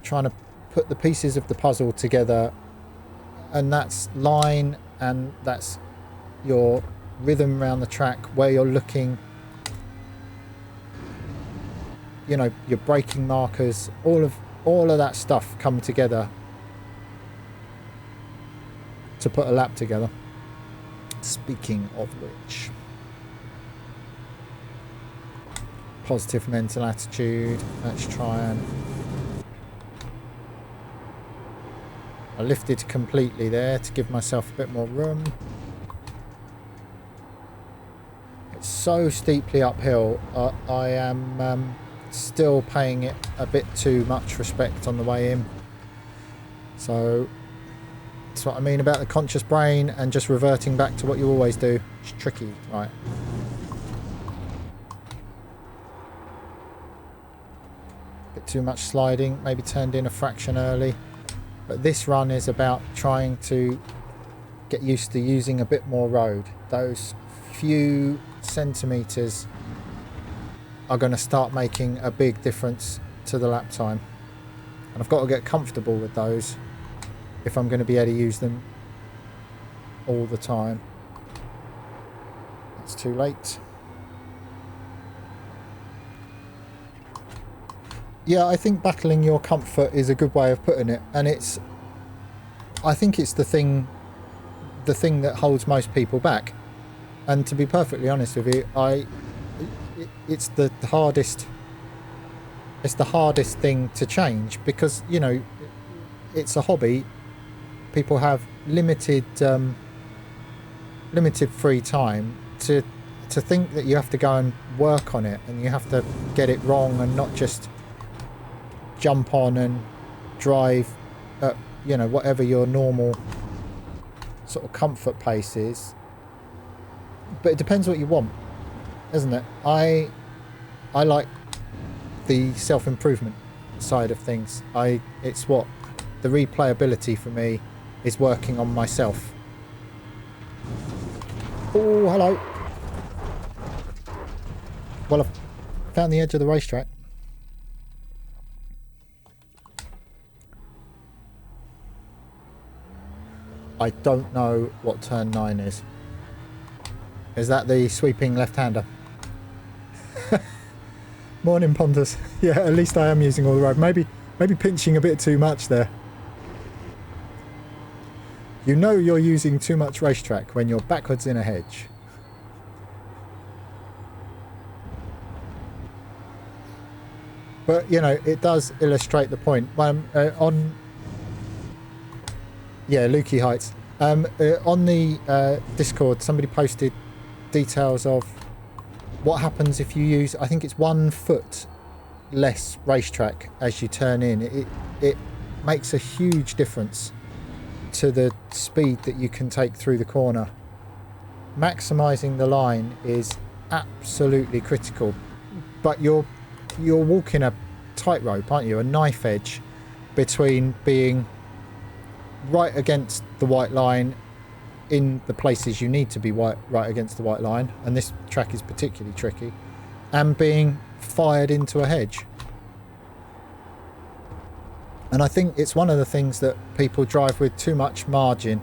Trying to put the pieces of the puzzle together, and that's line, and that's your rhythm around the track, where you're looking, you know, your braking markers, all of that stuff come together to put a lap together. Speaking of which, positive mental attitude. Let's try and... I lifted completely there to give myself a bit more room. It's so steeply uphill. I am still paying it a bit too much respect on the way in. So that's what I mean about the conscious brain and just reverting back to what you always do. It's tricky, right? Bit too much sliding, maybe turned in a fraction early. But this run is about trying to get used to using a bit more road. Those few centimetres are going to start making a big difference to the lap time. And I've got to get comfortable with those if I'm going to be able to use them all the time. It's too late. Yeah, I think battling your comfort is a good way of putting it, and I think it's the thing that holds most people back. And to be perfectly honest with you, it's the hardest thing to change, because, you know, it's a hobby. People have limited free time to think that you have to go and work on it, and you have to get it wrong and not just jump on and drive at, you know, whatever your normal sort of comfort pace is. But it depends what you want, isn't it? I like the self-improvement side of things. It's what the replayability for me is, working on myself. Oh, hello. Well, I've found the edge of the racetrack. I don't know what turn 9 is. Is that the sweeping left-hander? Morning, Pontus. Yeah, at least I am using all the road. Maybe pinching a bit too much there. You know you're using too much racetrack when you're backwards in a hedge. But, you know, it does illustrate the point. Yeah, Lukey Heights. On the Discord, somebody posted details of what happens if you use, I think it's 1 foot less racetrack as you turn in. It makes a huge difference to the speed that you can take through the corner. Maximising the line is absolutely critical. But you're walking a tightrope, aren't you? A knife edge between being right against the white line in the places you need to be right against the white line, and this track is particularly tricky, and being fired into a hedge. And I think it's one of the things that people drive with too much margin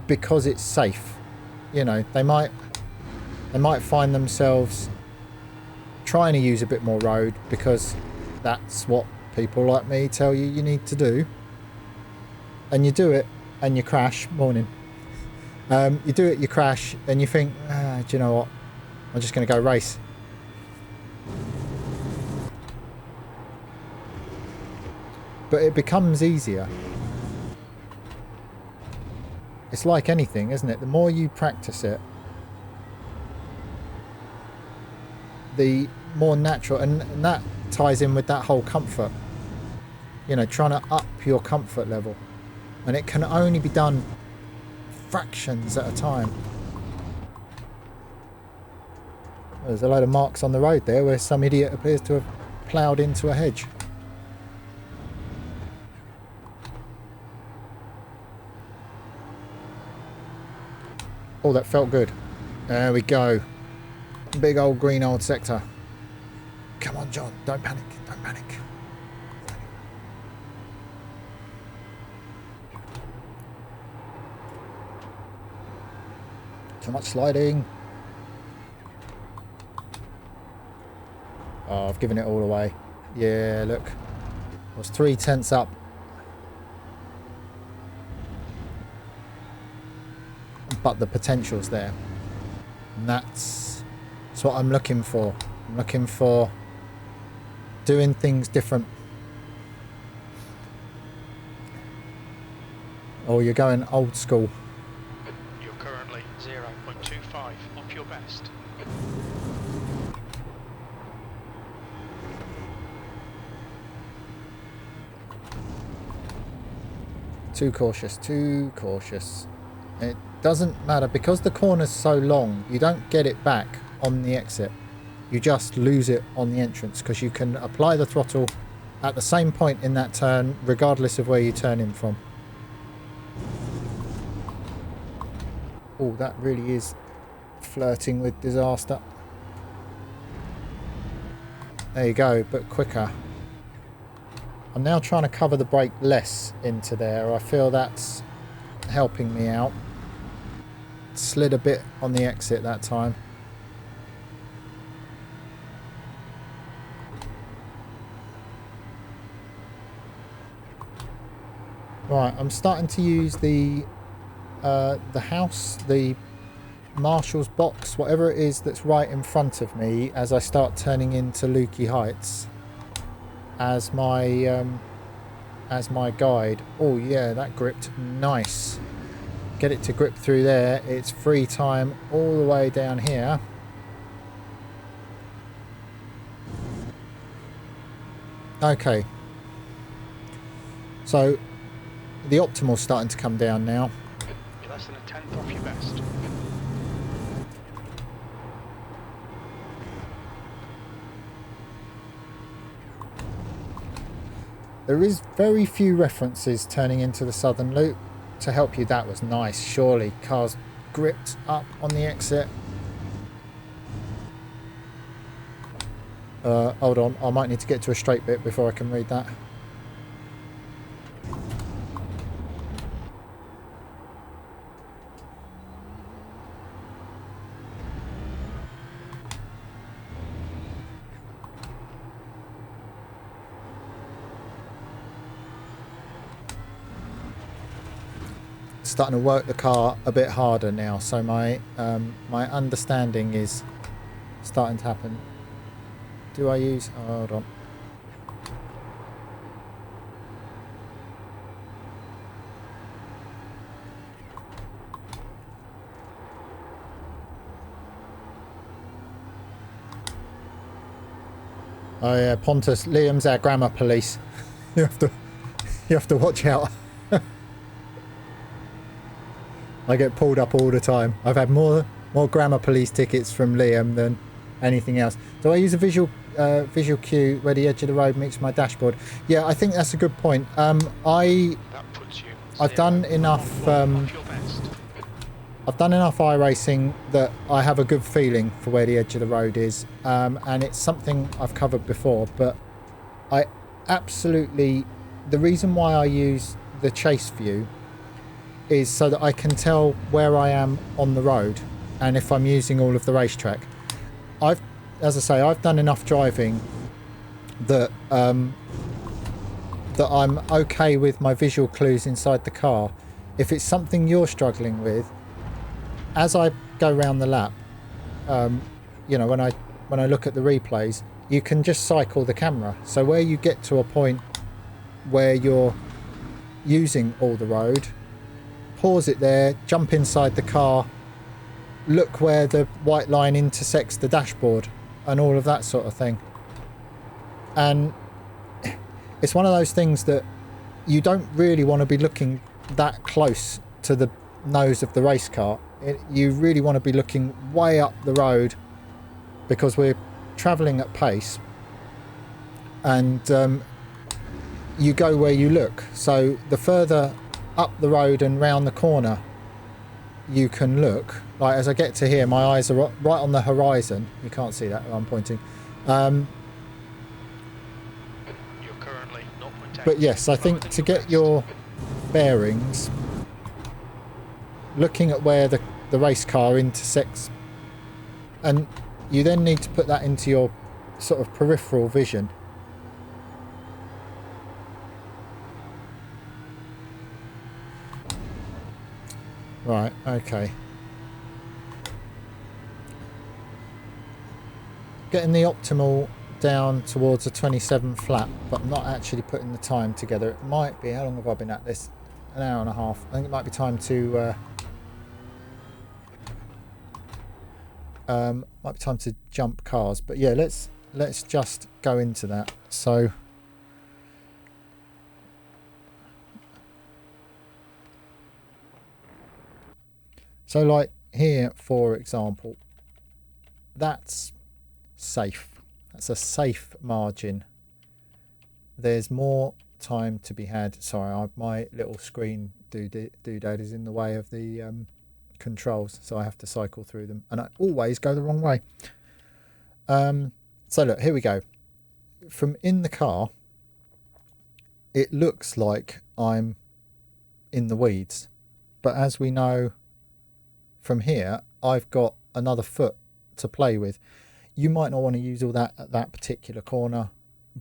because it's safe. You know, they might find themselves trying to use a bit more road because that's what people like me tell you need to do. And you do it and you crash. Morning. You do it, you crash, and you think, do you know what? I'm just going to go race. But it becomes easier. It's like anything, isn't it? The more you practice it, the more natural, and that ties in with that whole comfort. You know, trying to up your comfort level. And it can only be done fractions at a time. There's a load of marks on the road there where some idiot appears to have ploughed into a hedge. Oh, that felt good. There we go. Big old green old sector. Come on, John. Don't panic. Don't panic. Too much sliding. Oh, I've given it all away. Yeah, look. I was 3/10 up. But the potential's there. And that's what I'm looking for. I'm looking for doing things different. Oh, you're going old school. You're currently 0.25 off your best. Too cautious, too cautious. It doesn't matter because the corner's so long, you don't get it back on the exit. You just lose it on the entrance because you can apply the throttle at the same point in that turn regardless of where you turn in from. Oh, that really is flirting with disaster. There you go, but quicker. I'm now trying to cover the brake less into there. I feel that's helping me out. Slid a bit on the exit that time. Right, I'm starting to use the house, the marshal's box, whatever it is that's right in front of me as I start turning into Lukey Heights as my guide. Oh yeah, that gripped nice. Get it to grip through there. It's free time all the way down here. Okay. So the optimal's starting to come down now. You're less than a tenth off your best. There is very few references turning into the southern loop to help you. That was nice, surely. Car's gripped up on the exit. Hold on, I might need to get to a straight bit before I can read that. Starting to work the car a bit harder now, so my understanding is starting to happen. Do I use... Oh, hold on. Oh yeah, Pontus, Liam's our grammar police. you have to watch out. I get pulled up all the time. I've had more grammar police tickets from Liam than anything else. Do I use a visual cue where the edge of the road meets my dashboard? Yeah, I think that's a good point. I've done enough. I've done enough iRacing that I have a good feeling for where the edge of the road is, and it's something I've covered before. But I absolutely, the reason why I use the chase view is so that I can tell where I am on the road and if I'm using all of the racetrack. As I say, I've done enough driving that that I'm okay with my visual clues inside the car. If it's something you're struggling with, as I go around the lap, you know, when I look at the replays, you can just cycle the camera. So where you get to a point where you're using all the road, pause it there, jump inside the car, look where the white line intersects the dashboard and all of that sort of thing. And it's one of those things that you don't really want to be looking that close to the nose of the race car. You really want to be looking way up the road because we're travelling at pace, and you go where you look. So the further up the road and round the corner you can look, like as I get to here, my eyes are right on the horizon. You can't see that, I'm pointing. You're currently 0.8. But yes, I think to get your bearings, looking at where the race car intersects, and you then need to put that into your sort of peripheral vision. Right, okay. Getting the optimal down towards a 27 flat, but not actually putting the time together. It might be, how long have I been at this? An hour and a half. I think it might be time to jump cars. But yeah, let's just go into that. So like here, for example, that's safe. That's a safe margin. There's more time to be had. Sorry, my little screen doodad is in the way of the controls, so I have to cycle through them, and I always go the wrong way. So look, here we go. From in the car, it looks like I'm in the weeds, but as we know from here, I've got another foot to play with. You might not want to use all that at that particular corner,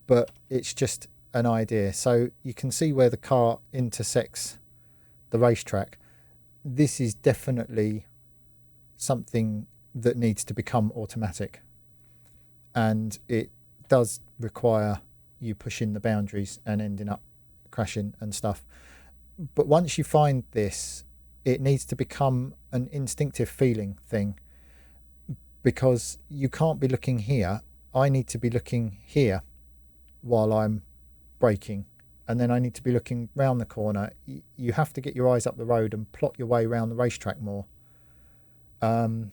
but it's just an idea. So you can see where the car intersects the racetrack. This is definitely something that needs to become automatic, and it does require you pushing the boundaries and ending up crashing and stuff. But once you find this, it needs to become an instinctive feeling thing, because you can't be looking here. I need to be looking here while I'm braking, and then I need to be looking round the corner. You have to get your eyes up the road and plot your way around the racetrack more. And